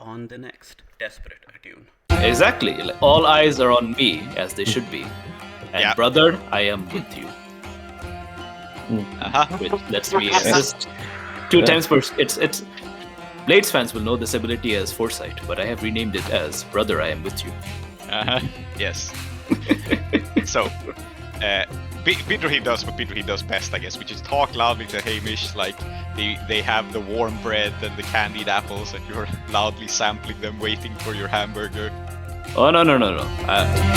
On the next Desperate Attune. Exactly. Like, all eyes are on me, as they should be. And brother, I am with you. Which lets me assist 2 times per. It's. Blades fans will know this ability as Foresight, but I have renamed it as Brother, I am with you. Yes. So, Peter he does what Peter he does best, I guess, which is talk loudly to Hamish, like they have the warm bread and the candied apples, and you're loudly sampling them, waiting for your hamburger. Oh no.